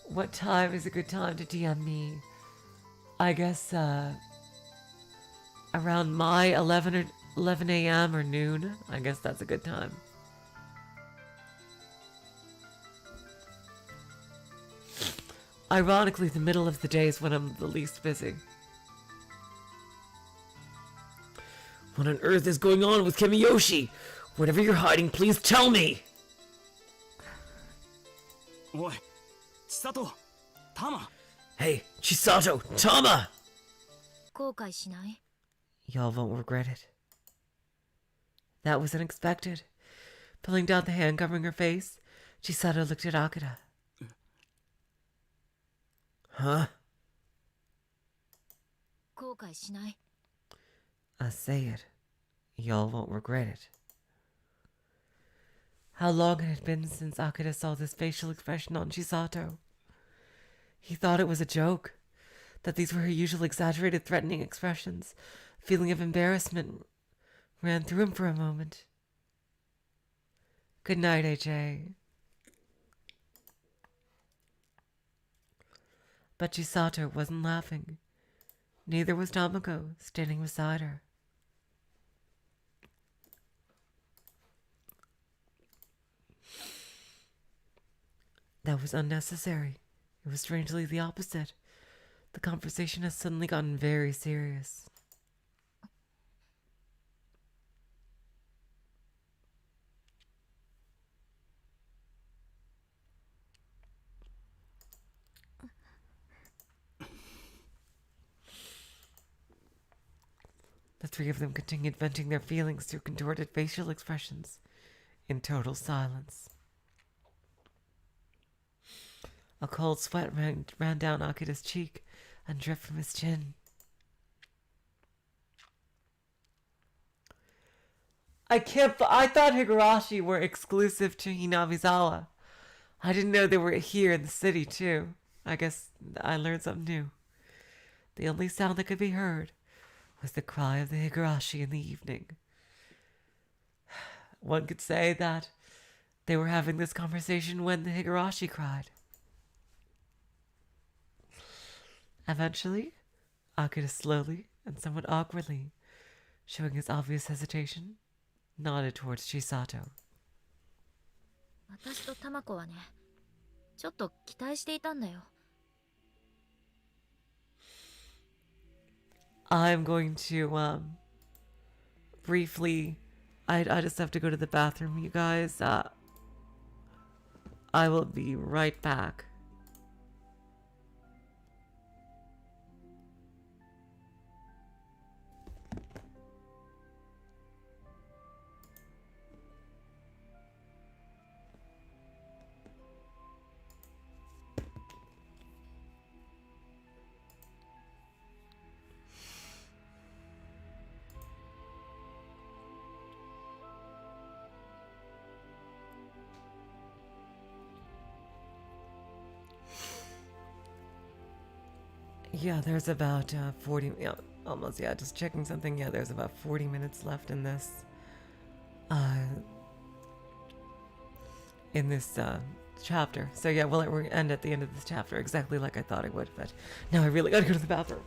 What time is a good time to DM me? I guess, around my 11 a.m. or noon. I guess that's a good time. Ironically, the middle of the day is when I'm the least busy. What on earth is going on with Kimiyoshi? Whatever you're hiding, please tell me! おい、千里、タマ。 Hey, Chisato, Tama! 後悔しない？ Y'all won't regret it. That was unexpected. Pulling down the hand covering her face, Chisato looked at Akira. Huh? 後悔しない？ I say it. Y'all won't regret it. How long it had been since Akira saw this facial expression on Chisato. He thought it was a joke, that these were her usual exaggerated, threatening expressions. A feeling of embarrassment ran through him for a moment. Good night, AJ. But Chisato wasn't laughing. Neither was Tamako, standing beside her. That was unnecessary. It was strangely the opposite. The conversation has suddenly gotten very serious. The three of them continued venting their feelings through contorted facial expressions in total silence. A cold sweat ran down Akira's cheek and dripped from his chin. I thought Higurashi were exclusive to Hinamizawa. I didn't know they were here in the city too. I guess I learned something new. The only sound that could be heard was the cry of the Higurashi in the evening. One could say that they were having this conversation when the Higurashi cried. Eventually, Akira slowly and somewhat awkwardly, showing his obvious hesitation, nodded towards Chisato. 私とタマコはね、ちょっと期待していたんだよ。I'm going to, briefly, I just have to go to the bathroom, you guys. I will be right back. Yeah, there's about 40, yeah, almost, yeah, just checking something. Yeah, there's about 40 minutes left uh, in this chapter. So yeah, we'll end at the end of this chapter, exactly like I thought I would, but now I really gotta go to the bathroom.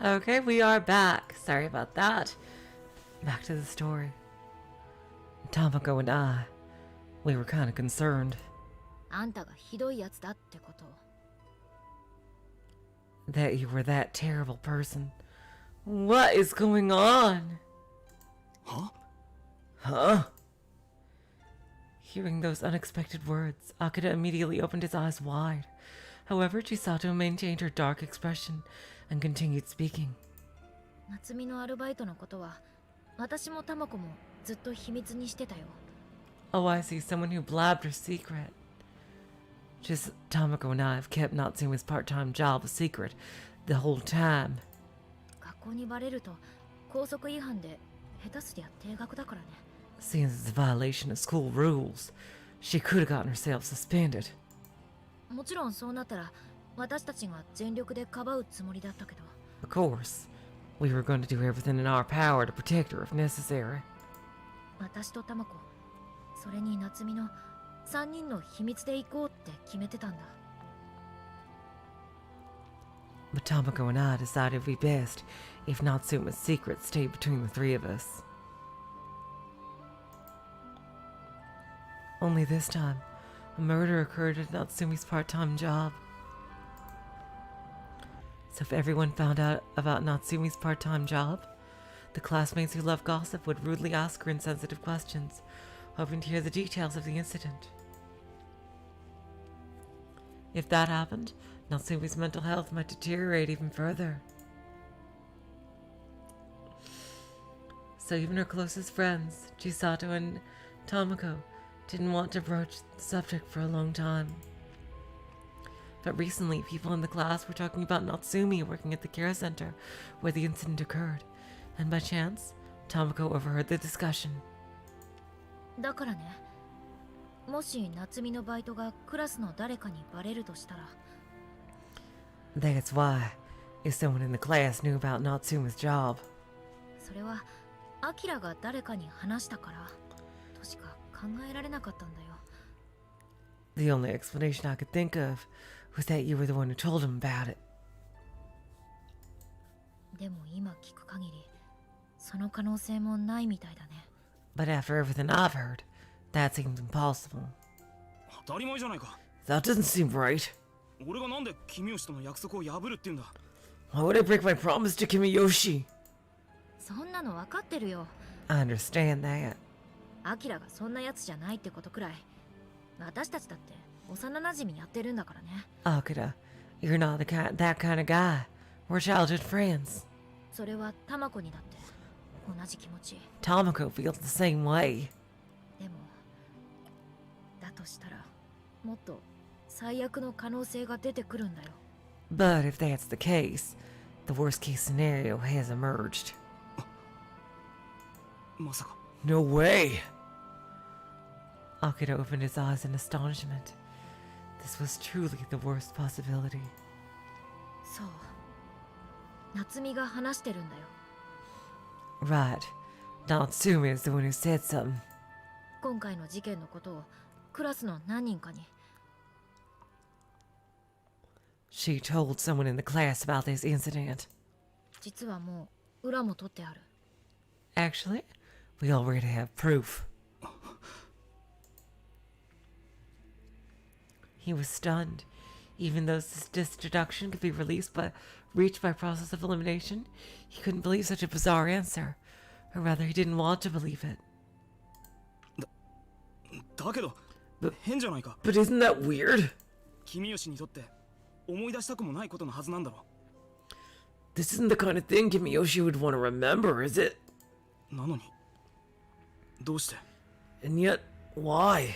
Okay, we are back. Sorry about that. Back to the story. Tomoko and I, we were kind of concerned あんたがひどいやつだってこと。 that you were that terrible person. What is going on? は？ Huh? Hearing those unexpected words, Akira immediately opened his eyes wide. However, Chisato maintained her dark expression and continued speaking. 夏美のアルバイトのことは私もタマコもずっと秘密にしてたよ。 Oh, I see, someone who blabbed her secret. Just Tomoko and I have kept Natsumi's part-time job a secret the whole time. 学校にバレると校則違反で下手すりゃ停学だからね。 Since it's a violation of school rules, she could have gotten herself suspended. もちろんそうなったら私たちが全力でかばうつもりだったけど。 Of course, we were going to do everything in our power to protect her if necessary. 私とタマコ、それに夏美の3人の秘密で行こうって決めてたんだ。 But Tomoko and I decided it would be best if Natsuma's secret stayed between the three of us. Only this time, a murder occurred at Natsumi's part-time job. So if everyone found out about Natsumi's part-time job, the classmates who love gossip would rudely ask her insensitive questions, hoping to hear the details of the incident. If that happened, Natsumi's mental health might deteriorate even further. So even her closest friends, Chisato and Tomoko, didn't want to broach the subject for a long time. But recently, people in the class were talking about Natsumi working at the care center where the incident occurred, and by chance, Tomoko overheard the discussion. だからね、もし夏美のバイトがクラスの誰かにバレるとしたら、 That's why, if someone in the class knew about Natsuma's job, それはアキラが誰かに話したからとしか考えられなかったんだよ。 the only explanation I could think of was that you were the one who told him about it. でも今聞く限り、その可能性もないみたいだね。 But after everything I've heard, that seems impossible. 当たり前じゃないか。 That doesn't seem right. 俺がなんで君吉との約束を破るって言うんだ。 Why would I break my promise to Kimiyoshi? そんなの分かってるよ。 I understand that. アキラがそんなやつじゃないってことくらい、私たちだって幼馴染やってるんだからね。 Akira, you're not that kind of guy. We're childhood friends. それはタマコにだって同じ気持ち。 Tomoko feels the same way. でも、だとしたらもっと最悪の可能性が出てくるんだよ。 But if that's the case, the worst case scenario has emerged. まさか。 No way! Akira opened his eyes in astonishment. This was truly the worst possibility. そう。夏美が話してるんだよ。 Right. Natsumi is the one who said something. 今回の事件のことをクラスの何人かに。 She told someone in the class about this incident. 実はもう裏も取ってある。 Actually, we already have proof. He was stunned. Even though this deduction could be reached by process of elimination, he couldn't believe such a bizarre answer. Or rather, he didn't want to believe it. だけど、変じゃないか。 But isn't that weird? 君吉にとって思い出したくもないことのはずなんだろ。 This isn't the kind of thing Kimiyoshi would want to remember, is it? なのに、どうして？ And yet, why?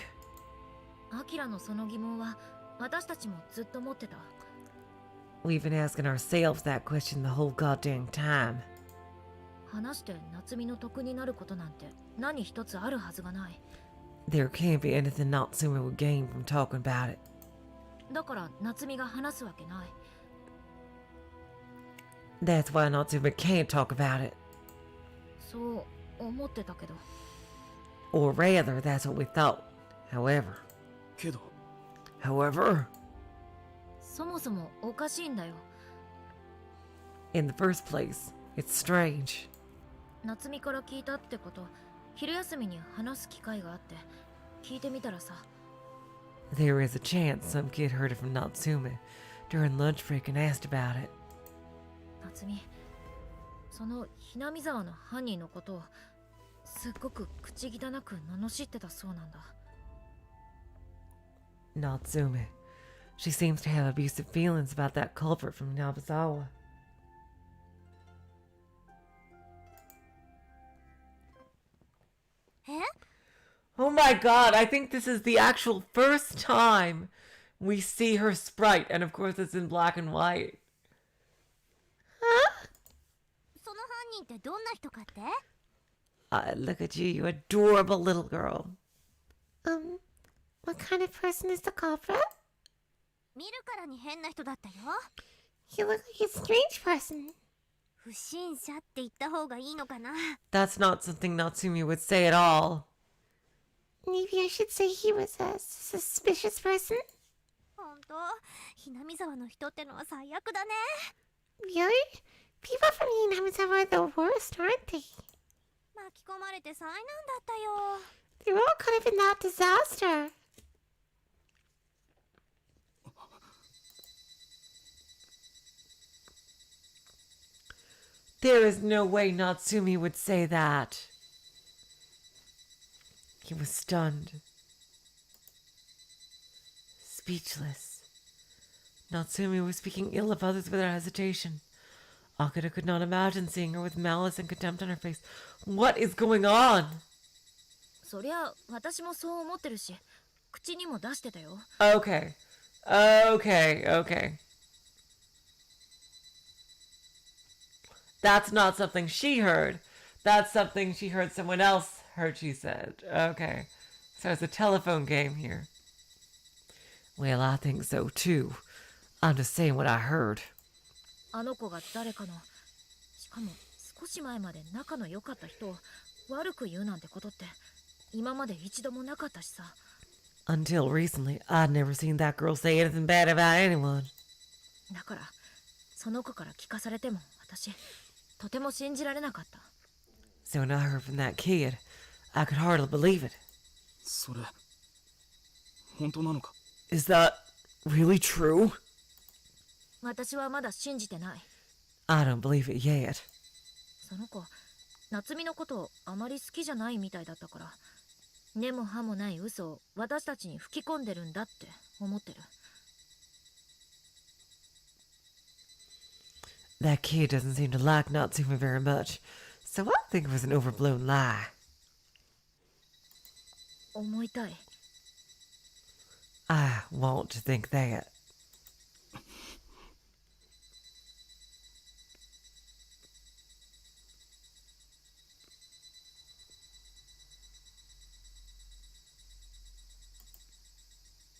アキラのその疑問は私たちもずっと持ってた。 We've been asking ourselves that question the whole goddamn time. 話して夏美の得になることなんて何一つあるはずがない。 There can't be anything Natsumi would gain from talking about it. だから夏美が話すわけない。 That's why Natsumi can't talk about it. そう思ってたけど。 Or rather, that's what we thought. However, けど、 however, そもそもおかしいんだよ。in the first place. It's strange. 夏美から聞いたってこと、昼休みに話す機会があって聞いてみたらさ。 There is a chance some kid heard it from Natsume during lunch break and asked about it. 夏美、そのHinamizawaの犯人のことをすっごく口汚く罵ってたそうなんだ。 Natsume. She seems to have abusive feelings about that culprit from Hinamizawa. Oh my god, I think this is the actual first time we see her sprite, and of course it's in black and white. その犯人ってどんな人かって？ Look at you, you adorable little girl. What kind of person is the culprit? 見るからに変な人だったよ。 You look like a strange person. 不審者って言った方がいいのかな。 That's not something Natsumi would say at all. Maybe I should say he was a suspicious person? 本当、Hinamizawaの人ってのは最悪だね。 Really? People from Hinamizawa are the worst, aren't they? 巻き込まれて災難だったよ。 They're all kind of in that disaster. There is no way Natsumi would say that. He was stunned. Speechless. Natsumi was speaking ill of others without hesitation. Akira could not imagine seeing her with malice and contempt on her face. What is going on? そりゃ私もそう思ってるし、口にも出してたよ。 Okay. Okay. That's not something she heard. That's something she heard someone else heard, she said. Okay. So it's a telephone game here. Well, I think so too. I'm just saying what I heard. あの子が誰かの、しかも少し前まで仲の良かった人を悪く言うなんてことって今まで一度もなかったしさ。 Until recently, I'd never seen that girl say anything bad about anyone. だからその子から聞かされても私とても信じられなかった。 So when I heard from that kid, I could hardly believe it. それ本当なのか？ Is that really true? 私はまだ信じてない。 I don't believe it yet. その子、夏美のことあまり好きじゃないみたいだったから、根も葉もない嘘を私たちに吹き込んでるんだって思ってる。 That kid doesn't seem to like Natsume very much, so I think it was an overblown lie. 思いたい。 I want to think that.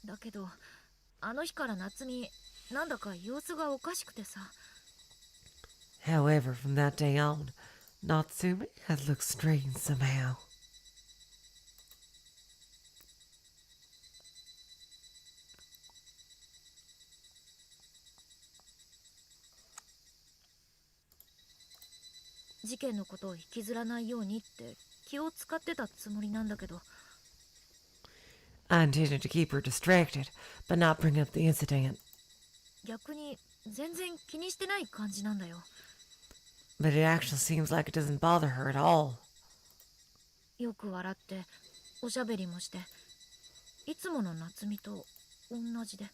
だけど、あの日から夏美、なんだか様子がおかしくてさ。 However, from that day on, Natsume has looked strange somehow.「事件のことを引きずらないようにって気を使ってたつもりなんだけど。 I intended to keep her distracted, but not bring up the incident. 逆に全然気にしてない感じなんだよ。 But it actually seems like it doesn't bother her at all. よく笑っておしゃべりもして、いつもの夏美と同じで。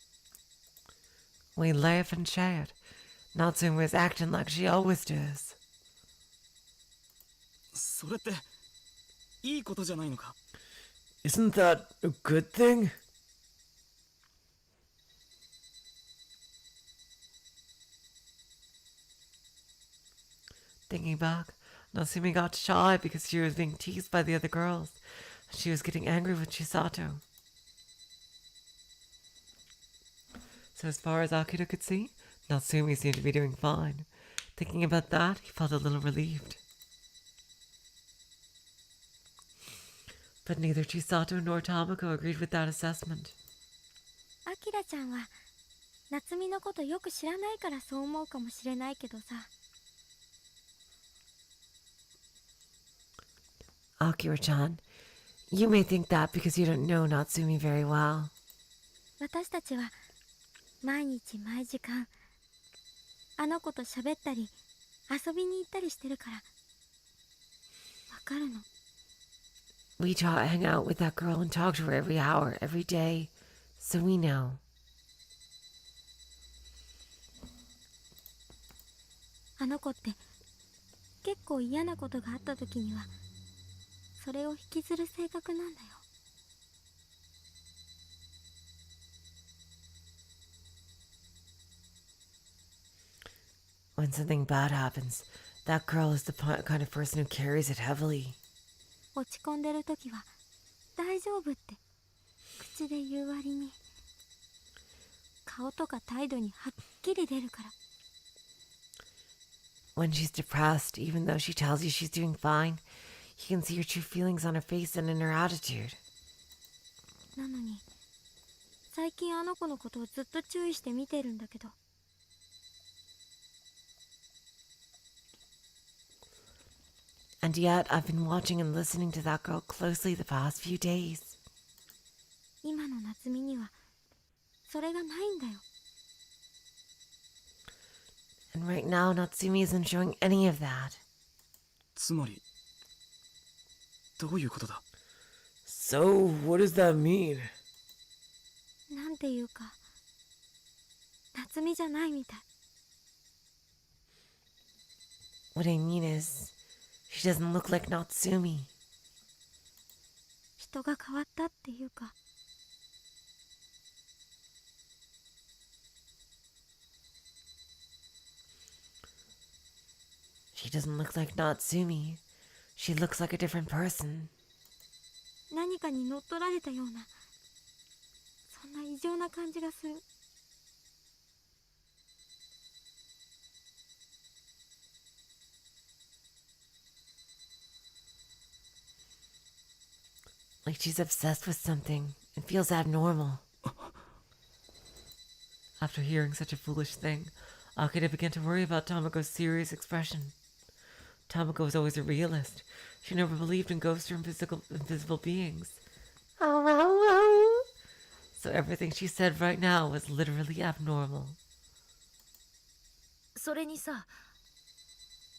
We laugh and chat. Natsume is acting like she always does. それっていいことじゃないのか？ Isn't that a good thing? Thinking back, Natsumi got shy because she was being teased by the other girls. She was getting angry with Chisato. So as far as Akira could see, Natsumi seemed to be doing fine. Thinking about that, he felt a little relieved. But neither Chisato nor Tamako agreed with that assessment. アキラちゃんは夏美のことよく知らないからそう思うかもしれないけどさ、Akira-chan, you may think that because you don't know Natsumi very well. 私たちは毎日毎時間あの子と喋ったり遊びに行ったりしてるからわかるの。 We hang out with that girl and talk to her every hour, every day, so we know. あの子って結構嫌なことがあった時にはそれを引きずる性格なんだよ。 When something bad happens, that girl is the kind of person who carries it heavily. 落ち込んでる時は大丈夫って口で言う割に顔とか態度にはっきり出るから。 When she's depressed, even though she tells you she's doing fine, you can see her true feelings on her face and in her attitude. なのに最近あの子のことをずっと注意して見てるんだけど。 And yet, I've been watching and listening to that girl closely the past few days. 今の夏美にはそれがないんだよ。 And right now, Natsumi isn't showing any of that. つまりどういうことだ？ So, what does that mean? なんていうか夏美じゃないみたい。 What I mean is, she doesn't look like Natsumi. 人が変わったっていうか。 She doesn't look like Natsumi. She looks like a different person. 何かに乗っ取られたようなそんな異常な感じがする。 Like she's obsessed with something and feels abnormal. After hearing such a foolish thing, Akira began to worry about Tomoko's serious expression. Tomoko was always a realist. She never believed in ghosts or invisible beings. Oh. So everything she said right now was literally abnormal. それにさ、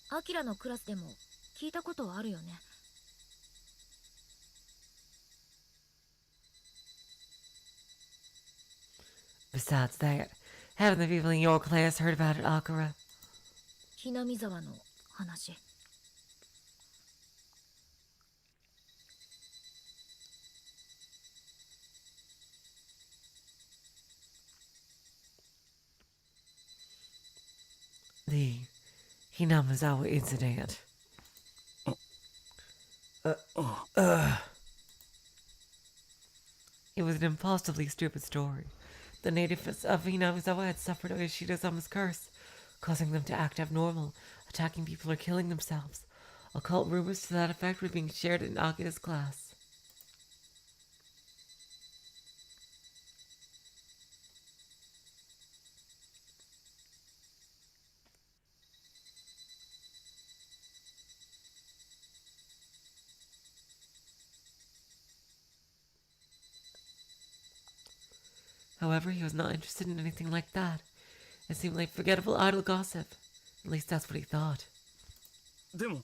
アキラのクラスでも聞いたことはあるよね。 Besides that, haven't the people in your class heard about it, Akira? Hinamizawaの話。 The Hinamizawa incident. It was an impossibly stupid story. The natives of Hinamizawa had suffered Yoshida-sama's curse, causing them to act abnormal, attacking people or killing themselves. Occult rumors to that effect were being shared in Akira's class. However, he was not interested in anything like that. It seemed like forgettable idle gossip. At least that's what he thought. でも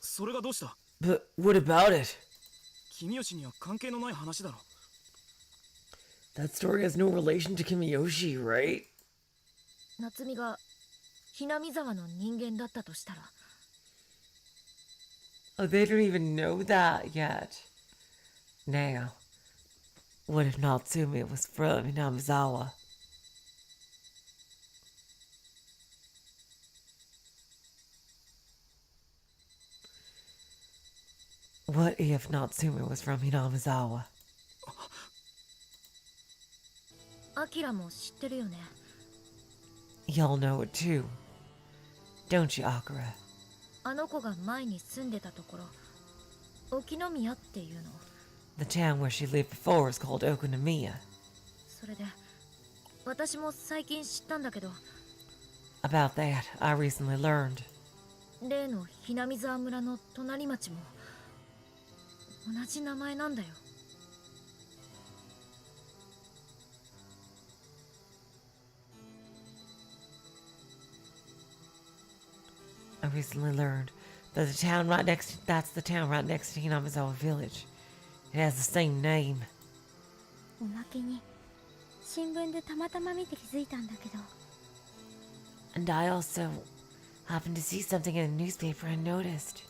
それがどうした？ But what about it? 君吉には関係のない話だろ。 That story has no relation to Kimiyoshi, right? 夏美がHinamizawaの人間だったとしたら。 Oh, they don't even know that yet. Now, what if Natsumi was from Hinamizawa? What if Natsumi was from Hinamizawa? アキラも知ってるよね。 Y'all know it too. Don't you, Akira? あの子が前に住んでたところ、沖宮っていうの。 The town where she lived before is called Okunomiya. それで、私も最近知ったんだけど、 About that, I recently learned. 例のHinamizawa村の隣町も、同じ名前なんだよ。I recently learned that that's the town right next to Hinamizawa village. It has the same name. おまけに新聞でたまたま見て気づいたんだけど、 And I also happened to see something in a newspaper and noticed.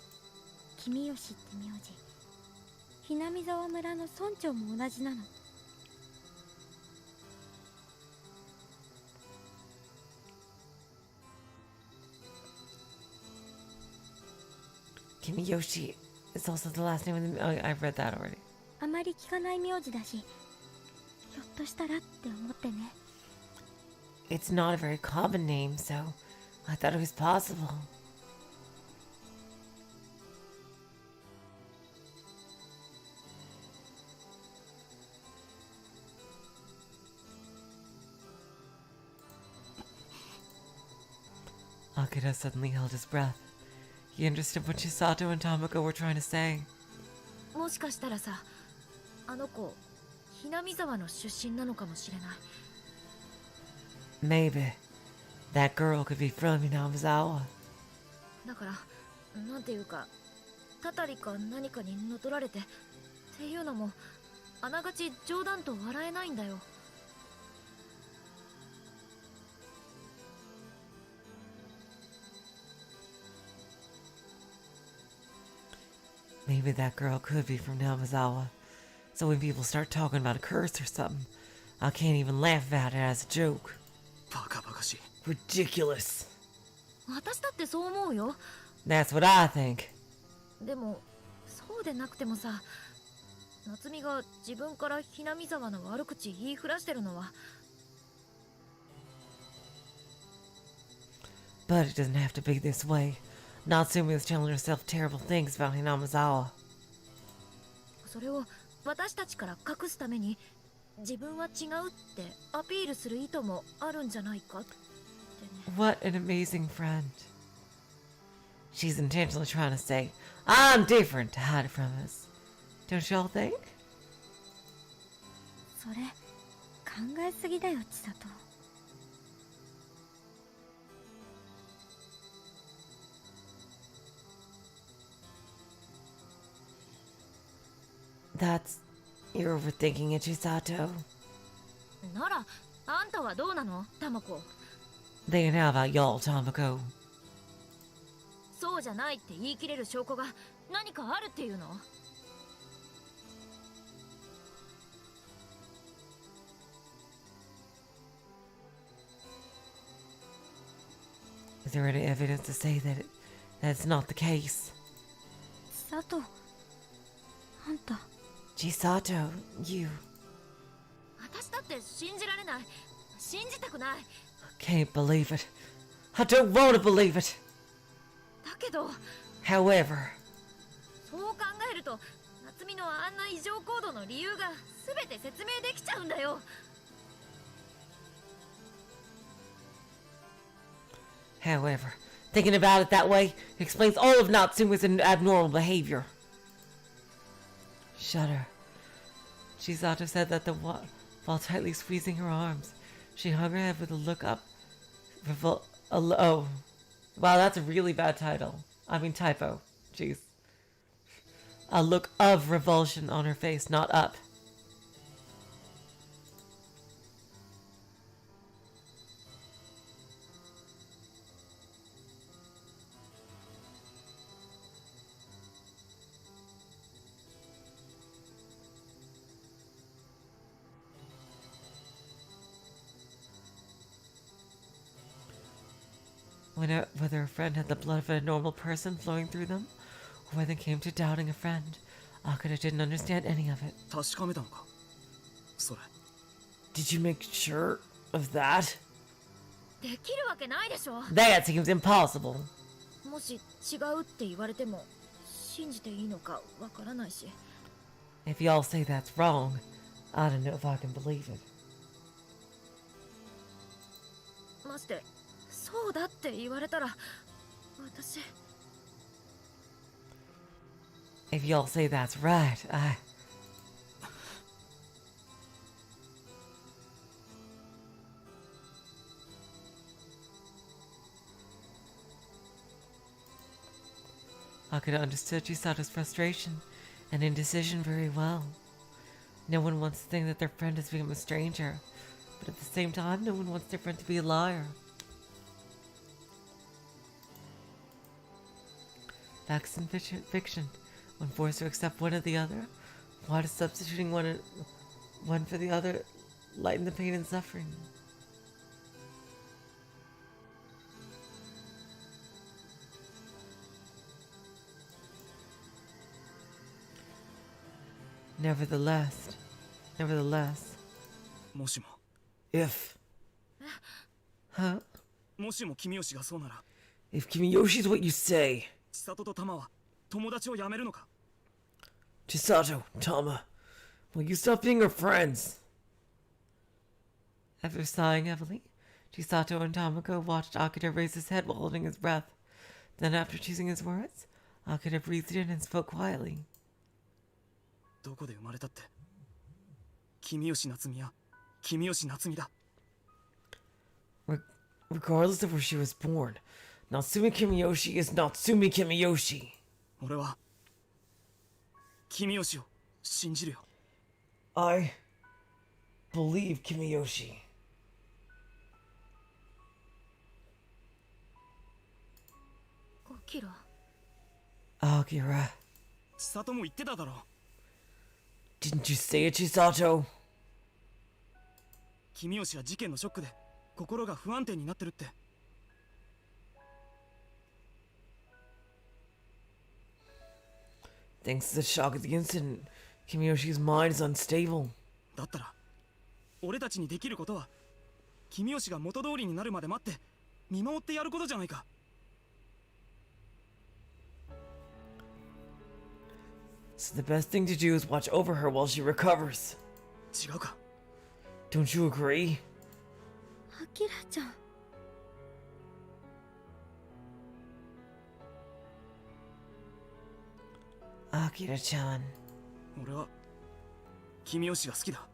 君吉って名字、南沢村の村長も同じなの。Kimiyoshi is also the last name of the... Oh, I've read that already. あまり聞かない名字だし、ひょっとしたらって思ってね。 It's not a very common name, so I thought it was possible. Akira suddenly held his breath. He understood what Chisato and Tomoko were trying to say. もしかしたらさ、あの子Hinamizawaの出身なのかもしれない。 Maybe that girl could be from Hinamizawa. だからなんていうか、たたりか何かに乗っ取られてっていうのもあながち冗談と笑えないんだよ。 Maybe that girl could be from Hinamizawa. So when people start talking about a curse or something, I can't even laugh about it as a joke. バカバカしい。 Ridiculous. 私だってそう思うよ。 That's what I think. でもそうでなくてもさ、夏美が自分からHinamizawaの悪口言いふらしてるのは。 But it doesn't have to be this way. Natsumi was telling herself terrible things about Hinamizawa. それを私たちから隠すために自分は違うってアピールする意図もあるんじゃないかってね。 What an amazing friend. She's intentionally trying to say, I'm different to hide it from us. Don't y'all think? それ考えすぎだよ、千里。 That's... You're overthinking it, Chisato. ならあんたはどうなの、タマコ。 Then how about y'all, Tomoko? そうじゃないって言い切れる証拠が何かあるっていうの？ Is there any evidence to say that's not the case? 千里、あんた。 Chisato, you... 私だって信じられない。信じたくない。 Can't believe it. I don't want to believe it. だけど However, そう考えると夏美のあんな異常行動の理由が全て説明できちゃうんだよ。 however, thinking about it that way explains all of Natsumi's abnormal behavior. Shudder. Chisato said that while tightly squeezing her arms, she hung her head with a look up. Oh. Wow, that's a really bad title. I mean typo. Jeez. A look of revulsion on her face, not up. Whether a friend had the blood of a normal person flowing through them, or whether it came to doubting a friend, Akira didn't understand any of it. 確かめたのかそれ。 Did you make sure of that? できるわけないでしょ。 That seems impossible. もし違うって言われても信じていいのかわからないし。 If y'all say that's wrong, I don't know if I can believe it. ましてそうだって言われたら私。If y'all say that's right, Akira understood Chisato's frustration and indecision very well. No one wants to think that their friend has become a stranger, but at the same time, no one wants their friend to be a liar. Facts in fiction, when forced to accept one or the other, why does substituting one for the other lighten the pain and suffering? Nevertheless, もしも If もしも君吉がそうなら if Kimiyoshi's what you say, 千里と玉は友達を辞めるのか Chisato, Tama, will you stop being our friends? After sighing heavily, Chisato and Tamako watched Akira raise his head while holding his breath. Then, after choosing his words, Akira breathed in and spoke quietly. どこで生まれたって君吉夏美や君吉夏美だ Regardless of where she was born, Natsumi Kimiyoshi is Natsumi Kimiyoshi. 俺は君吉を信じるよ I believe Kimiyoshi. アキラ Akira, 千里も言ってただろ Didn't you say it, Chisato? 君吉は事件のショックで心が不安定になってるって Thanks to the shock of the incident, Kimiyoshi's mind is unstable. だったら俺たちにできることは君吉が元通りになるまで待って見守ってやることじゃないか So the best thing to do is watch over her while she recovers. 違うか Don't you agree? アキラちゃん。Akira-chan. 俺は君吉が好きだ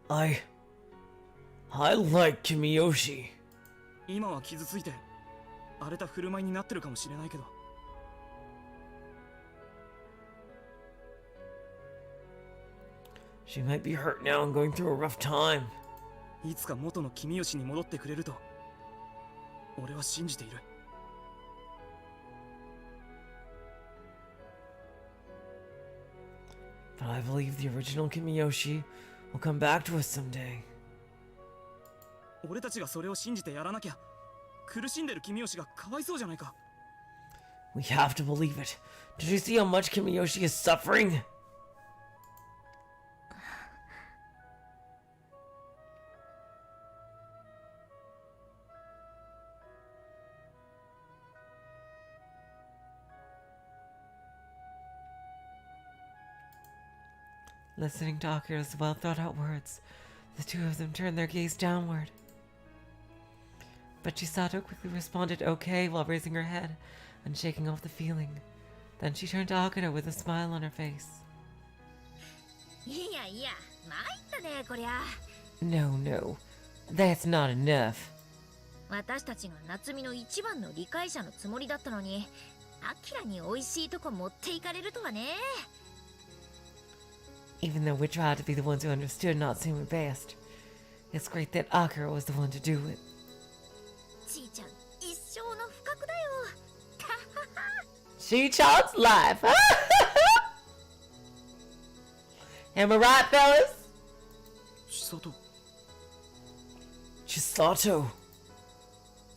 I like Kimiyoshi. 今は傷ついて荒れた振る舞いになってるかもしれないけど She might be hurt now and going through a rough time. いつか元の君吉に戻ってくれると俺は信じている But I believe the original Kimiyoshi will come back to us someday. 俺たちがそれを信じてやらなきゃ苦しんでる君吉がかわいそうじゃないか We have to believe it. Did you see how much Kimiyoshi is suffering? Listening to Akira's well thought out words, the two of them turned their gaze downward. But Chisato quickly responded okay while raising her head and shaking off the feeling. Then she turned to Akira with a smile on her face. いやいや参ったねこりゃ No, no, that's not enough. 私たちが夏美の一番の理解者のつもりだったのにアキラに美味しいとこ持っていかれるとはね Even though we tried to be the ones who understood Natsumi best, it's great that Akira was the one to do it. ちーちゃん一生の不覚だよ She-chan's life. Am I right, fellas? 千里 Chisato.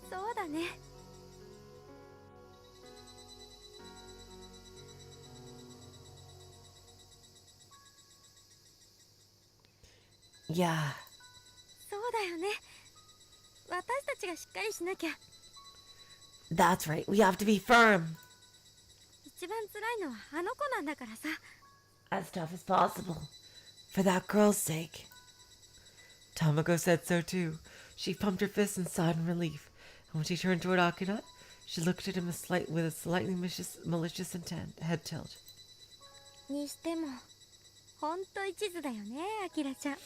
そうだね。 Yeah. そうだよね。私たちがしっかりしなきゃ。 That's right. We have to be firm. 一番辛いのはあの子なんだからさ。 As tough as possible. For that girl's sake. Tamako said so too. She pumped her fists and sighed in relief. And when she turned toward Akira, She looked at him with a slightly malicious intent, head tilt. にしてもほんと一途だよね、アキラちゃん。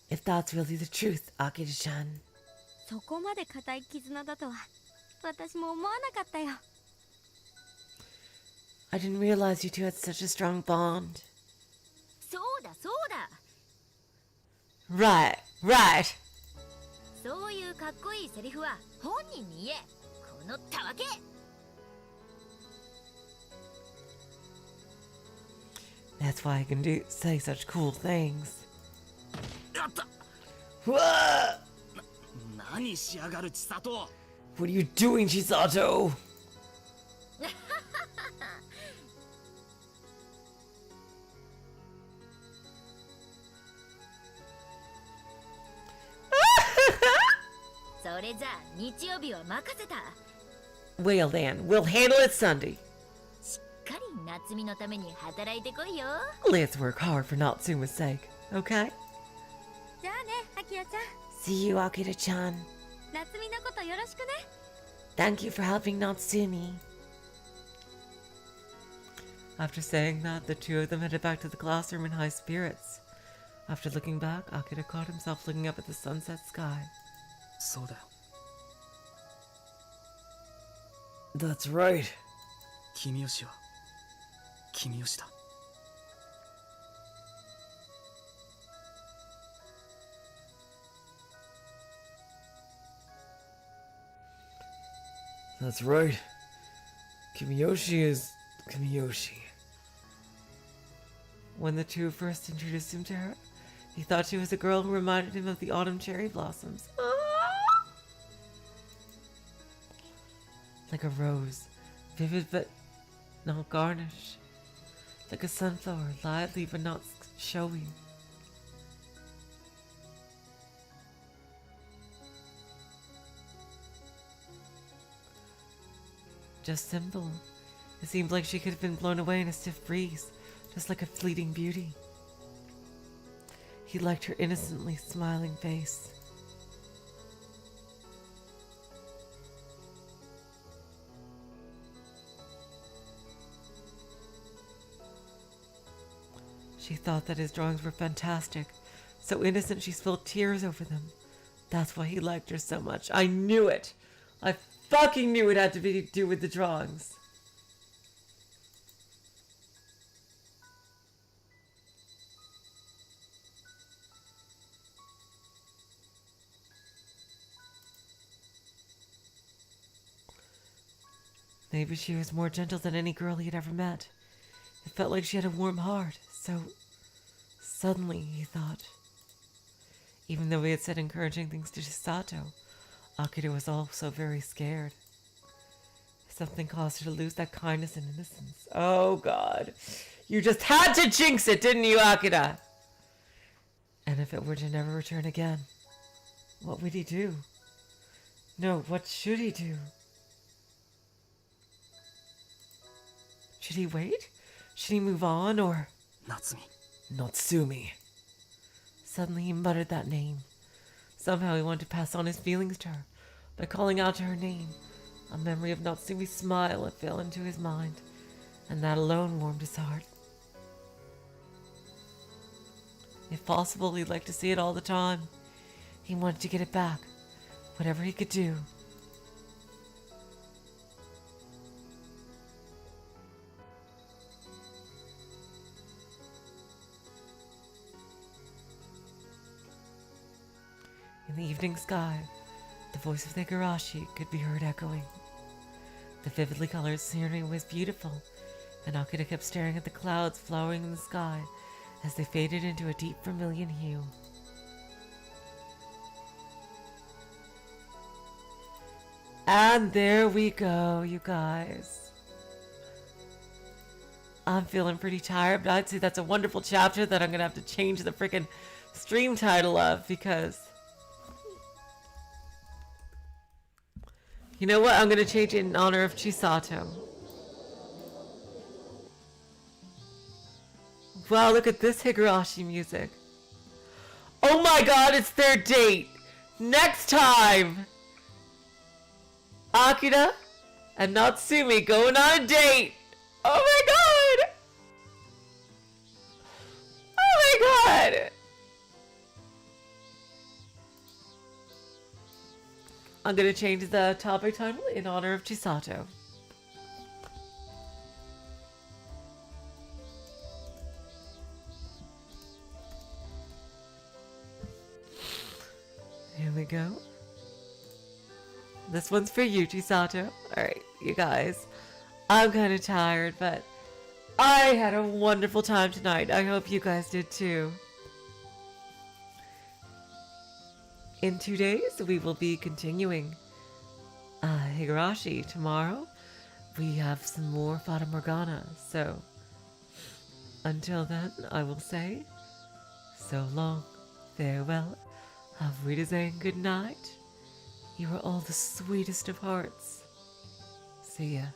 If that's really the truth, Akira-chan. そこまで固い絆だとは私も思わなかったよ。 I didn't realize you two had such a strong bond. そうだそうだ。 Right, right. そういうかっこいいセリフは本人に言え。このたわけ。 That's why I can say such cool things. やった。 What? 何しやがる千里。 What are you doing, Chisato? So それじゃあ日曜日は任せた。 Well then, we'll handle it Sunday. しっかり夏美のために働いてこいよ。 Let's work hard for Natsuma's sake, okay? じゃあね、アキラちゃん。 See you, Akira-chan. 夏美のことよろしくね。 Thank you for helping Natsumi. After saying that, the two of them headed back to the classroom in high spirits. After looking back, Akira caught himself looking up at the sunset sky. そうだよ。 That's right. 君吉は君吉だ。 That's right. Kimiyoshi is Kimiyoshi. When the two first introduced him to her, he thought she was a girl who reminded him of the autumn cherry blossoms. Like a rose, vivid but not garnished. Like a sunflower, lively but not showy. Just simple. It seemed like she could have been blown away in a stiff breeze, just like a fleeting beauty. He liked her innocently smiling face. She thought that his drawings were fantastic. So innocent she spilled tears over them. That's why he liked her so much. I knew it! I fucking knew it had to be to do with the drawings. Maybe she was more gentle than any girl he had ever met. It felt like she had a warm heart. So suddenly, he thought. Even though he had said encouraging things to Chisato, Akira was also very scared. Something caused her to lose that kindness and innocence. Oh God. You just had to jinx it, didn't you, Akira? And if it were to never return again, what would he do? No, what should he do? Should he wait? Should he move on, or... Natsumi. Natsumi. Suddenly he muttered that name. Somehow he wanted to pass on his feelings to her by calling out to her name. A memory of Natsumi's smile had fell into his mind, and that alone warmed his heart. If possible, he'd like to see it all the time. He wanted to get it back, whatever he could do. In the evening sky, the voice of the Higurashi could be heard echoing. The vividly colored scenery was beautiful, and Akira kept staring at the clouds flowering in the sky as they faded into a deep vermilion hue. And there we go, you guys. I'm feeling pretty tired, but I'd say that's a wonderful chapter that I'm gonna have to change the freaking stream title of, because... You know what? I'm going to change it in honor of Chisato. Wow, look at this Higurashi music. my god, it's their date! Next time! Akira and Natsumi going on a date! Oh my god! Oh my god! I'm gonna change the topic title in honor of Chisato. Here we go. This one's for you, Chisato. Alright, you guys. I'm kind of tired, but I had a wonderful time tonight. I hope you guys did too. In 2 days, we will be continuing Higurashi. Tomorrow, we have some more Fata Morgana. So, until then, I will say, so long, farewell, auf Wiedersehen, good night. You are all the sweetest of hearts. See ya.